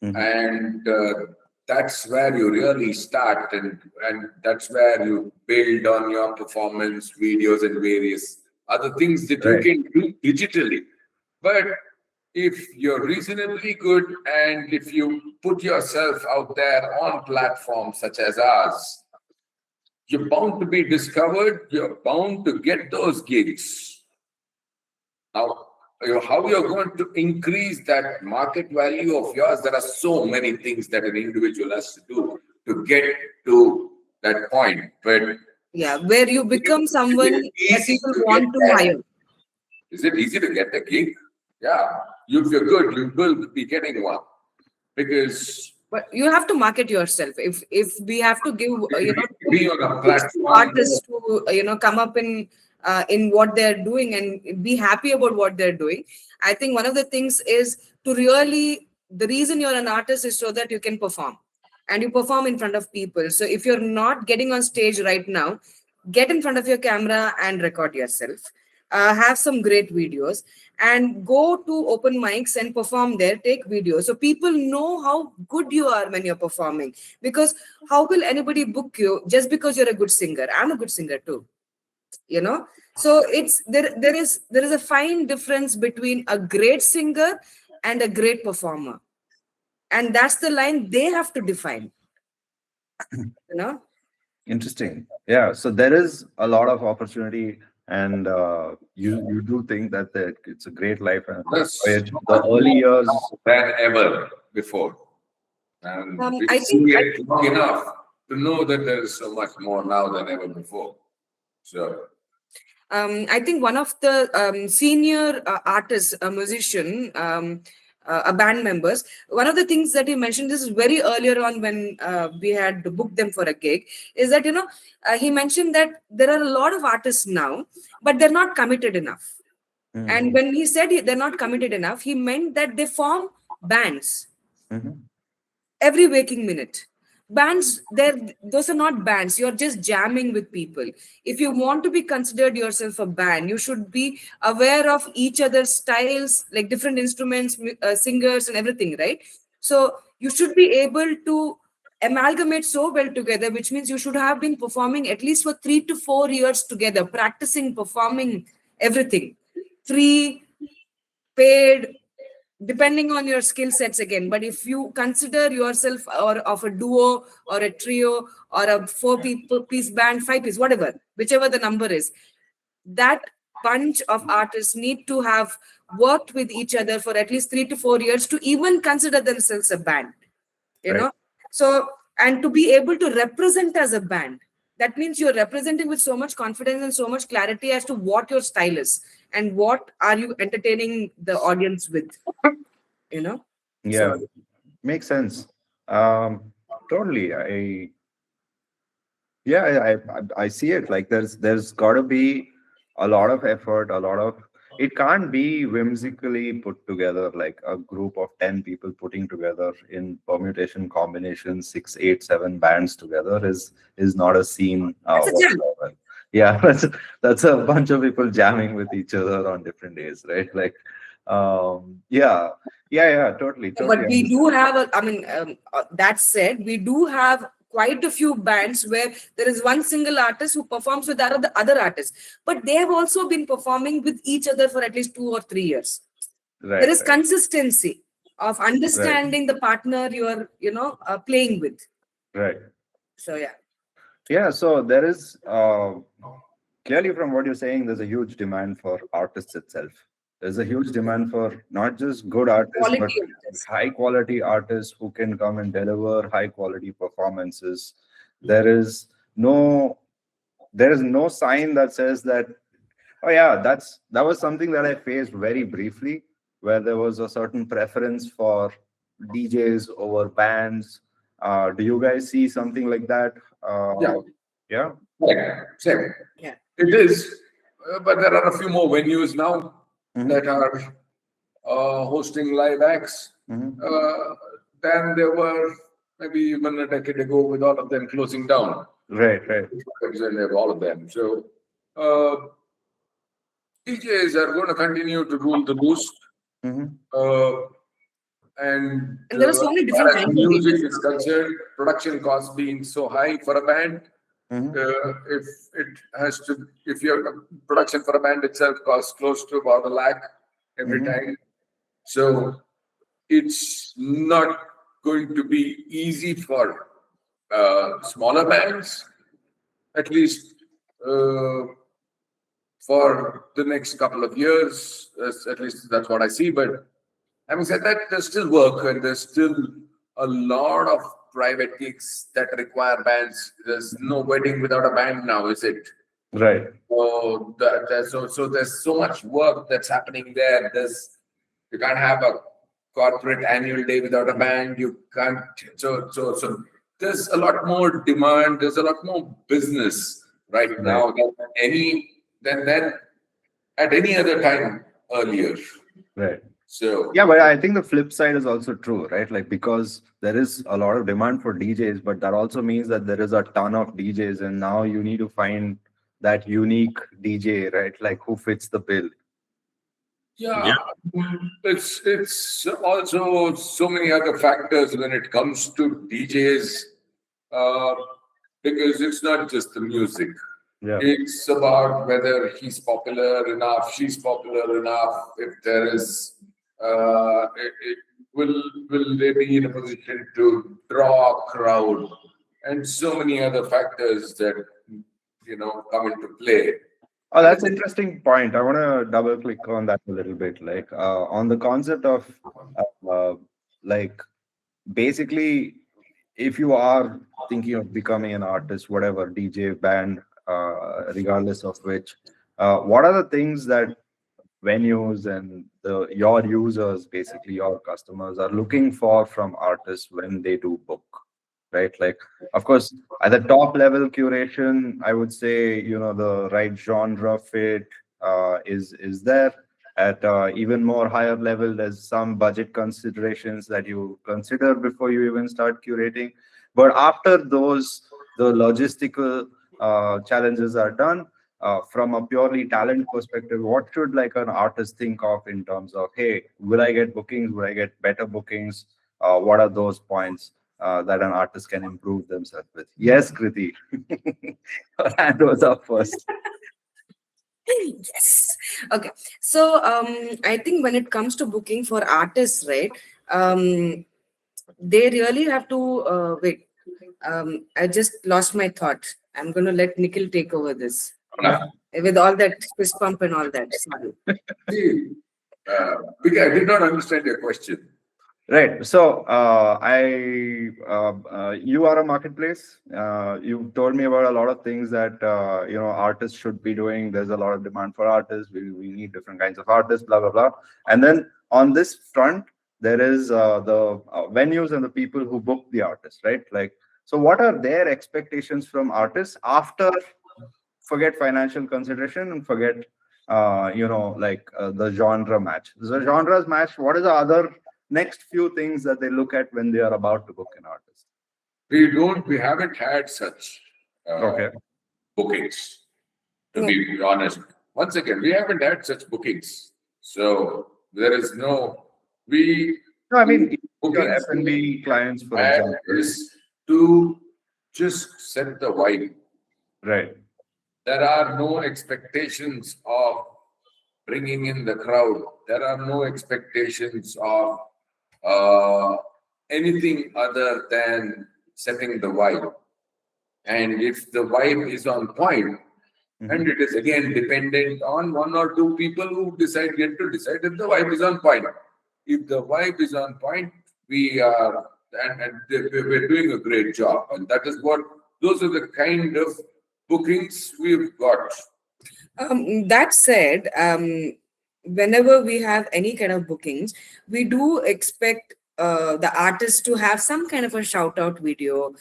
and that's where you really start, and that's where you build on your performance videos and various other things that you can do digitally. But if you're reasonably good, and if you put yourself out there on platforms such as ours, you're bound to be discovered, you're bound to get those gigs. Now, how you're going to increase that market value of yours, there are so many things that an individual has to do to get to that point. But
where you become someone that people want to hire.
Is it easy to get a gig? Yeah. If you're good, you will be getting one. Because
but you have to market yourself. If we have to give
be on a platform,
artists to come up in what they're doing and be happy about what they're doing. I think one of the things is to really, the reason you're an artist is so that you can perform, and you perform in front of people. So if you're not getting on stage right now, get in front of your camera and record yourself. Have some great videos and go to open mics and perform there, take videos so people know how good you are when you're performing. Because how will anybody book you just because you're a good singer? I'm a good singer too. So it's there is a fine difference between a great singer and a great performer, and that's the line they have to define.
Interesting. Yeah, so there is a lot of opportunity, and you do think that it's a great life, and the early years
than ever before, and I think it long enough to know that there is so much more now than ever before. So
I think one of the senior artists, a musician, a band members, one of the things that he mentioned, this is very earlier on when we had booked them for a gig, is that he mentioned that there are a lot of artists now, but they're not committed enough. And when he said they're not committed enough, he meant that they form bands every waking minute. Bands, those are not bands. You're just jamming with people. If you want to be considered yourself a band, you should be aware of each other's styles, like different instruments, singers and everything, right? So you should be able to amalgamate so well together, which means you should have been performing at least for 3 to 4 years together, practicing, performing, everything. Free, paid, depending on your skill sets again. But if you consider yourself or of a duo or a trio or a 4-piece band, 5-piece, whatever, whichever the number is, that bunch of artists need to have worked with each other for at least 3 to 4 years to even consider themselves a band, you
Right.
know. So, and to be able to represent as a band, that means you're representing with so much confidence and so much clarity as to what your style is and what are you entertaining the audience with, you know.
Yeah,
So
makes sense. Um, Totally. Yeah, I see it. Like there's got to be a lot of effort, a lot of. It can't be whimsically put together like a group of 10 people putting together in permutation combination 6, 8, 7 bands together is not a scene
that's a jam.
whatsoever. Yeah, that's a bunch of people jamming with each other on different days, right? Like, yeah, yeah, totally
But we do
understand.
have that said, we do have quite a few bands where there is one single artist who performs with the other artists, but they have also been performing with each other for at least 2 or 3 years. There
Right,
is
right,
consistency of
right,
understanding the partner you're playing with.
right.
So yeah,
Yeah, so there is clearly from what you're saying, there's a huge demand for artists itself. There's a huge demand for not just good artists, but
quality of this.
high quality artists who can come and deliver high quality performances. There is no there is no sign that says that, oh yeah, that was something that I faced very briefly, where there was a certain preference for DJs over bands. Do you guys see something like that?
Yeah,
Yeah.
same.
Yeah.
It is, but there are a few more venues now
Mhm,
that are hosting live acts
mhm.
uh, than there were maybe even a decade ago, with all of them closing down.
Right, right.
And all of them. So uh, DJs are going to continue to rule the roost.
Mhm,
Uh, and
And there are so many different
as
kinds of
music
DJs
is
now.
concerned, production costs being so high for a band,
mhm.
if it has to, if your production for a band itself costs close to about 1 lakh every
Mhm.
time, so it's not going to be easy for smaller bands, at least uh, for the next couple of years. At least that's what I see. But having said that, there's still work and there's still a lot of private gigs that require bands. There's no wedding without a band now, is it?
Right.
So there's so much work that's happening there. You can't have a corporate annual day without a band. You can't. So there's a lot more demand. There's a lot more business right
Right.
now than at any other time earlier.
Right.
So
Yeah, but I think the flip side is also true, right? Like because there is a lot of demand for DJs, but that also means that there is a ton of DJs, and now you need to find that unique DJ, right? Like who fits the bill.
yeah, it's also so many other factors when it comes to DJs, uh, because it's not just the music.
Yeah.
It's about whether he's popular enough, she's popular enough. If there is, will they be in a position to draw a crowd, and so many other factors that come into play.
Oh,
I mean,
that's an interesting point. I want to double click on that a little bit, like on the concept of uh, like basically, if you are thinking of becoming an artist, whatever DJ band, regardless of which, what are the things that venues and your users, basically your customers, are looking for from artists when they do book, right? Like, of course, at the top level curation, I would say the right genre fit is there. At even more higher level, there's some budget considerations that you consider before you even start curating. But after those, the logistical challenges are done. From a purely talent perspective, what should like an artist think of in terms of, hey, will I get bookings? Will I get better bookings? What are those points that an artist can improve themselves with? Yes, Krithi. Your hand was up first.
Yes. Okay. So I think when it comes to booking for artists, right? They really have to wait. I just lost my thought. I'm going to let Nikhil take over this. with all that fist pump and all that. Sorry.
See, I did not understand your question.
Right. So, you are a marketplace. You told me about a lot of things that artists should be doing. There's a lot of demand for artists. We need different kinds of artists. Blah blah blah. And then on this front, there is the venues and the people who book the artists, right? Like, so what are their expectations from artists after? Forget financial consideration and forget the genre match. The genres match. What is the other next few things that they look at when they are about to book an artist?
We haven't had such
Okay.
bookings, to be honest. Once again, we haven't had such bookings. So there is no,
No, I mean, your
bookings
F&B clients, for
and
example.
is to just set the vibe.
Right.
There are no expectations of bringing in the crowd. There are no expectations of anything other than setting the vibe. And if the vibe is on point, and it is again dependent on one or two people who get to decide if the vibe is on point. If the vibe is on point, we're doing a great job. And those are the kind of bookings we've got.
That said, whenever we have any kind of bookings, we do expect the artist to have some kind of a shout out video,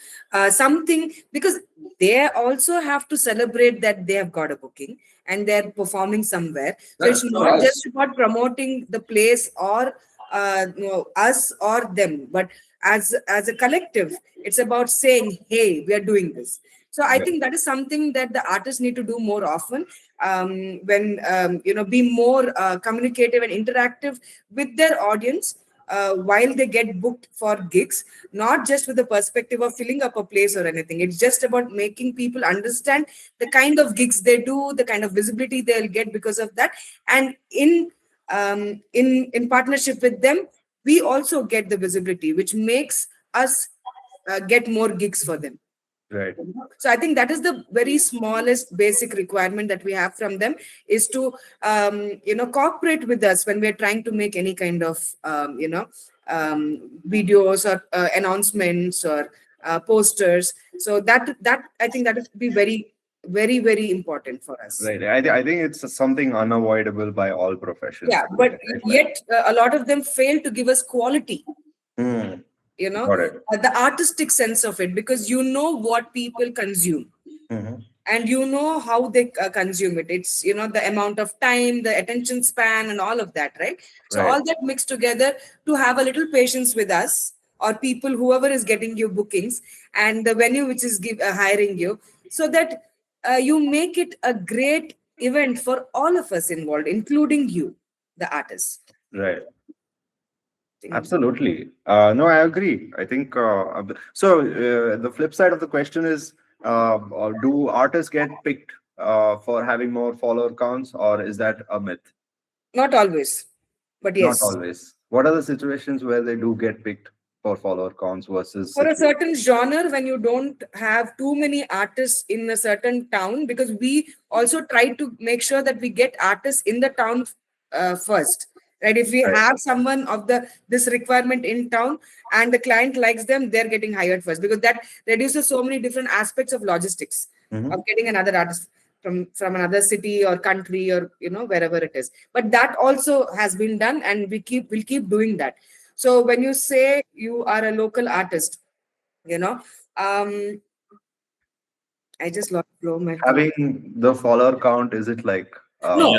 something, because they also have to celebrate that they have got a booking and they're performing somewhere. So it's not just about promoting the place or us or them, but as a collective, it's about saying, hey, we are doing this. So I think that is something that the artists need to do more often, be more communicative and interactive with their audience while they get booked for gigs, not just with the perspective of filling up a place or anything. It's just about making people understand the kind of gigs they do, the kind of visibility they'll get because of that. And in partnership with them, we also get the visibility, which makes us get more gigs for them.
Right.
So I think that is the very smallest basic requirement that we have from them, is to cooperate with us when we're trying to make any kind of videos or announcements or posters. So that I think that would be very, very, very important for us.
Right. I think it's something unavoidable by all professions.
Yeah, but yet a lot of them fail to give us quality. The artistic sense of it, because you know what people consume and you know how they consume it. It's the amount of time, the attention span, and all of that, right? So all that mixed together, to have a little patience with us or people, whoever is getting you bookings, and the venue which is hiring you, so that you make it a great event for all of us involved, including you, the artist.
Right. Absolutely. No, I agree. I think so. The flip side of the question is, do artists get picked for having more follower counts, or is that a myth?
Not always, but yes.
Not always. What are the situations where they do get picked for follower counts versus
for a certain genre, when you don't have too many artists in a certain town? Because we also try to make sure that we get artists in the town first. Right, if we have someone of this requirement in town and the client likes them, they're getting hired first, because that reduces so many different aspects of logistics of getting another artist from another city or country or wherever it is. But that also has been done, and we'll keep doing that. So when you say you are a local artist, I just lost my
having the follower count. Is it like
no?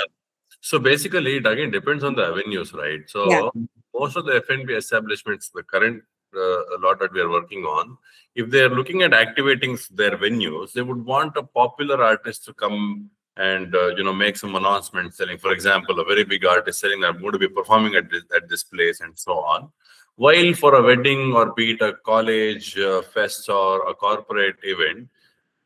So basically, it again depends on the avenues, right? So most of the F&B establishments, the current lot that we are working on, if they are looking at activating their venues, they would want a popular artist to come and make some announcements selling. For example, a very big artist selling that I'm going to be performing at this place and so on. While for a wedding, or be it a college fest or a corporate event,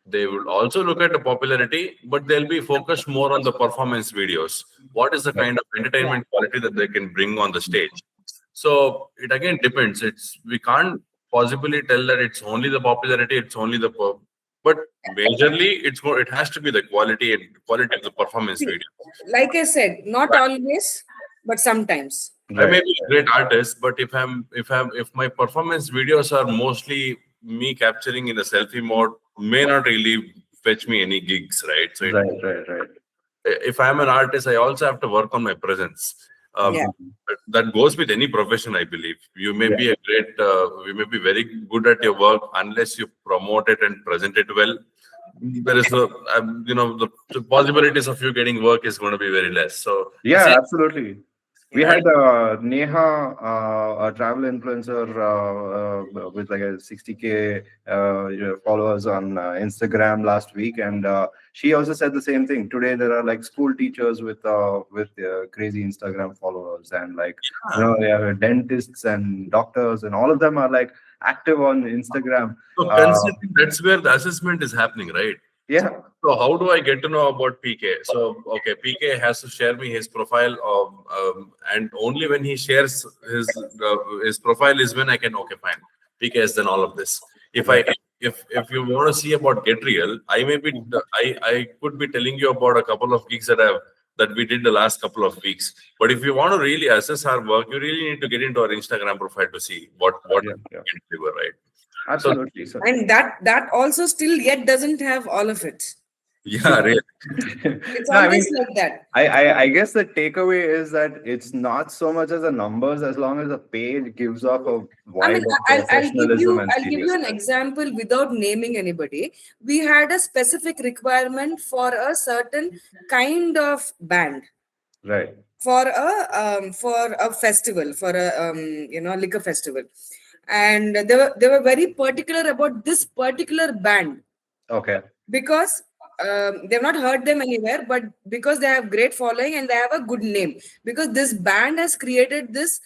they will also look at the popularity, but they'll be focused more on the performance videos. What is the kind of entertainment quality that they can bring on the stage? So it again depends. We can't possibly tell that it's only the popularity, it's only the But majorly, it has to be the quality of the performance
See,
video.
like I said, not always, but sometimes.
I may be a great artist, but if my performance videos are mostly me capturing in a selfie mode, may not really fetch me any gigs, right? So
Right.
if I'm an artist, I also have to work on my presence.
Yeah.
That goes with any profession, I believe. You may be you may be very good at your work unless you promote it and present it well. There is the possibilities of you getting work is going to be very less. So
Yeah, absolutely. We
Yeah.
had Neha, a travel influencer with like a 60K followers on Instagram last week, and she also said the same thing. Today there are like school teachers with crazy Instagram followers, and like they have dentists and doctors, and all of them are like active on Instagram.
So considering that's where the assessment is happening, right?
Yeah.
So how do I get to know about PK? So okay, PK has to share me his profile, and only when he shares his profile is when I can fine. PK has done all of this. If you want to see about GetReal, I could be telling you about a couple of gigs that we did the last couple of weeks. But if you want to really assess our work, you really need to get into our Instagram profile to see what we can deliver, right?
Absolutely.
And that also still yet doesn't have all of it.
Yeah, really.
It's
No, I
always
mean,
like that.
I guess the takeaway is that it's not so much as the numbers, as long as the page gives off a
I
vibe
mean,
of
I'll give
professionalism
you
and
I'll give you an
seriousness.
example without naming anybody. We had a specific requirement for a certain kind of band
Right.
for a festival, for a liquor festival, and they were very particular about this particular band
Okay.
because they've not heard them anywhere, but because they have great following and they have a good name, because this band has created this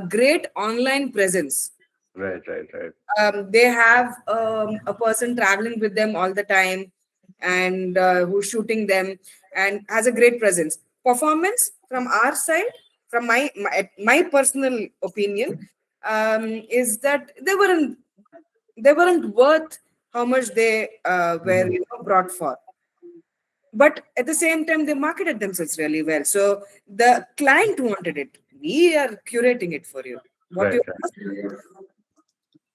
great online presence.
Right.
They have a person traveling with them all the time, and who's shooting them and has a great presence. Performance from our side, from my personal opinion, is that they weren't worth how much they were brought for. But at the same time, they marketed themselves really well. So the client wanted it. We are curating it for you. What
Right.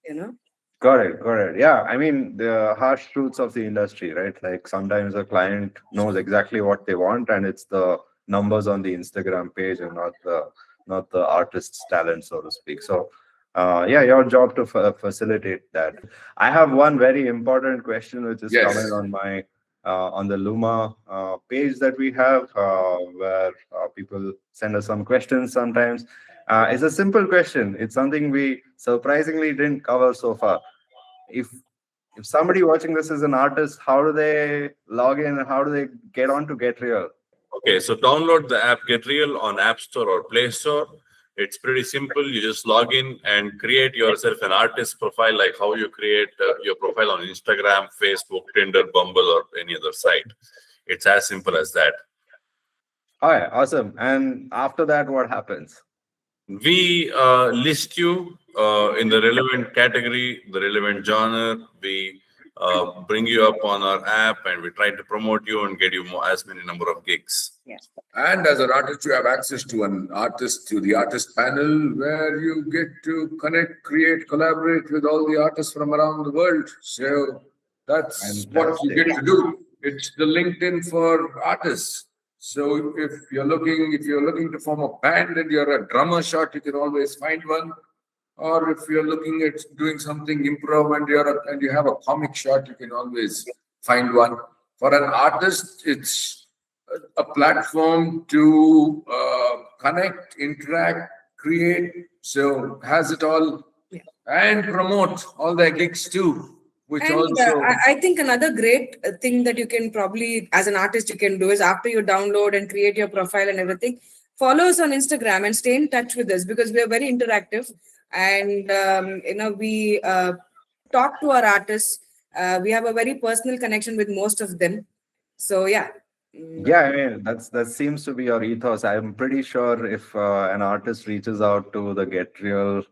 you know?
Got it. Yeah, I mean, the harsh truths of the industry, right? Like sometimes the client knows exactly what they want, and it's the numbers on the Instagram page and not the artist's talent, so to speak. So, yeah, your job to facilitate that. I have one very important question, which is coming on my on the Luma page that we have, where people send us some questions sometimes. It's a simple question. It's something we surprisingly didn't cover so far. If somebody watching this is an artist, how do they log in and how do they get on to GetReal?
Okay, so download the app GetReal on App Store or Play Store. It's pretty simple. You just log in and create yourself an artist profile, like how you create your profile on Instagram, Facebook, Tinder, Bumble, or any other site. It's as simple as that.
All right, awesome. And after that, what happens?
We list you in the relevant category, the relevant genre. We bring you up on our app, and we try to promote you and get you as many number of gigs.
Yes.
And as an artist, you have access to the artist panel, where you get to connect, create, collaborate with all the artists from around the world. So that's what you get to do. It's the LinkedIn for artists. So if you're looking to form a band and you're a drummer shot, you can always find one. Or if you're looking at doing something improv and you have a comic shot, you can always find one. For an artist, it's a platform to connect, interact, create. So has it all, and promote all their gigs too. Which
And
also,
I think another great thing that you can probably, as an artist, you can do is, after you download and create your profile and everything, follow us on Instagram and stay in touch with us, because we are very interactive, and we talk to our artists. We have a very personal connection with most of them. So yeah.
Yeah, I mean that seems to be your ethos. I'm pretty sure if an artist reaches out to the GetReal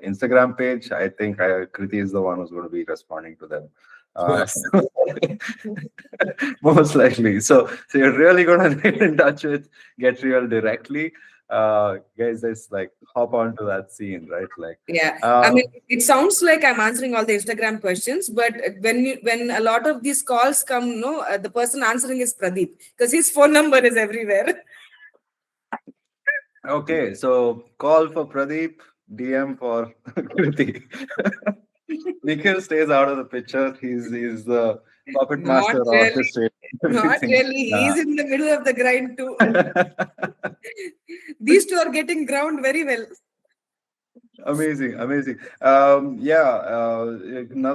Instagram page, I think Krithi is the one who's going to be responding to them. Most likely. So you're really gonna get in touch with GetReal directly. Guys, just like hop onto that scene, right? Like,
Yeah, I mean, it sounds like I'm answering all the Instagram questions, but when a lot of these calls come, no, the person answering is Pradeep because his phone number is everywhere.
okay, so call for Pradeep, DM for Krithi. Nikhil stays out of the picture. He's the puppet
Not
master
really.
orchestrating
Not
everything.
really. He's in the middle of the grind too. These two are getting ground very well.
Amazing, amazing. Another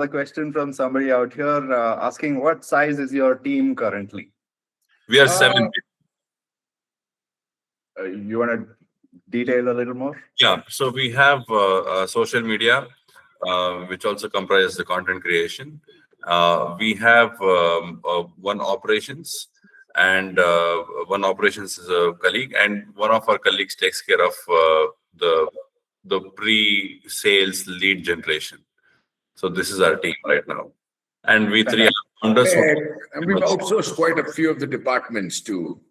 question from somebody out here asking, what size is your team currently?
We are 7 people.
You want to detail a little more?
Yeah, so we have social media, which also comprises the content creation. We have one operations, and one operations is a colleague, and one of our colleagues takes care of the pre-sales lead generation. So this is our team right now, and we three are founders.
And we've outsourced quite a few of the departments too,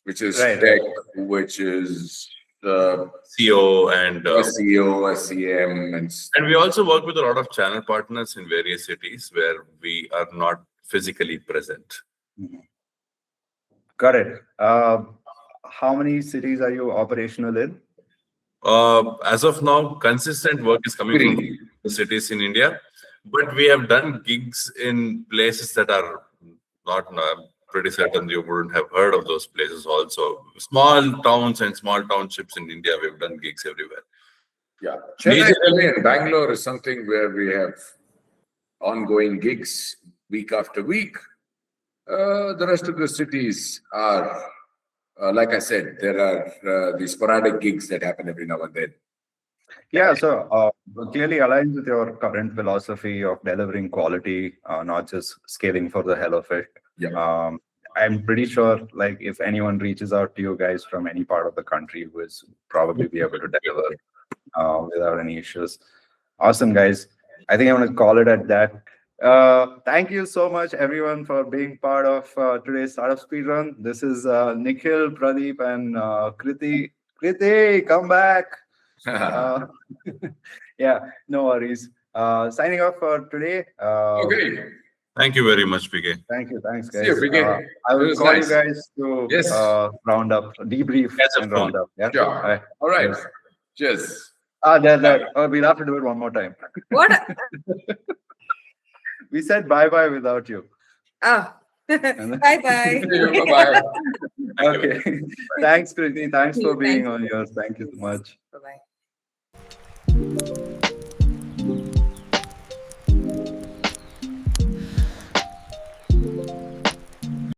which is
Right.
tech, which is the
CEO and
SEO, SEM,
and we also work with a lot of channel partners in various cities where we are not physically present.
Got it. How many cities are you operational in?
As of now, consistent work is coming from the cities in India, but we have done gigs in places that are not. Pretty certain you wouldn't have heard of those places also. Small towns and small townships in India, we've done gigs everywhere.
Yeah. Chennai, Delhi, and Bangalore is something where we have ongoing gigs week after week. The rest of the cities are, like I said, there are these sporadic gigs that happen every now and then.
Yeah, so clearly aligns with your current philosophy of delivering quality, not just scaling for the hell of it.
Yeah.
I'm pretty sure, like, if anyone reaches out to you guys from any part of the country, who is probably be able to deliver without any issues. Awesome, guys. I think I'm going to call it at that. Thank you so much, everyone, for being part of today's Startup Speedrun. This is Nikhil, Pradeep, and Krithi. Krithi, come back. Yeah, no worries. Signing off for today.
Okay.
Thank you very much, PK.
Thanks, guys.
See you, PK.
I will call
nice.
you guys to round up, debrief, and round up. Yeah.
Sure. All right. Cheers.
We'll have to do it one more time.
What?
We said bye-bye without you.
Ah. Bye-bye.
Bye-bye.
Okay. Thanks, Krithi. Thanks for being
Thank
on yours. Thank you so much.
Bye-bye.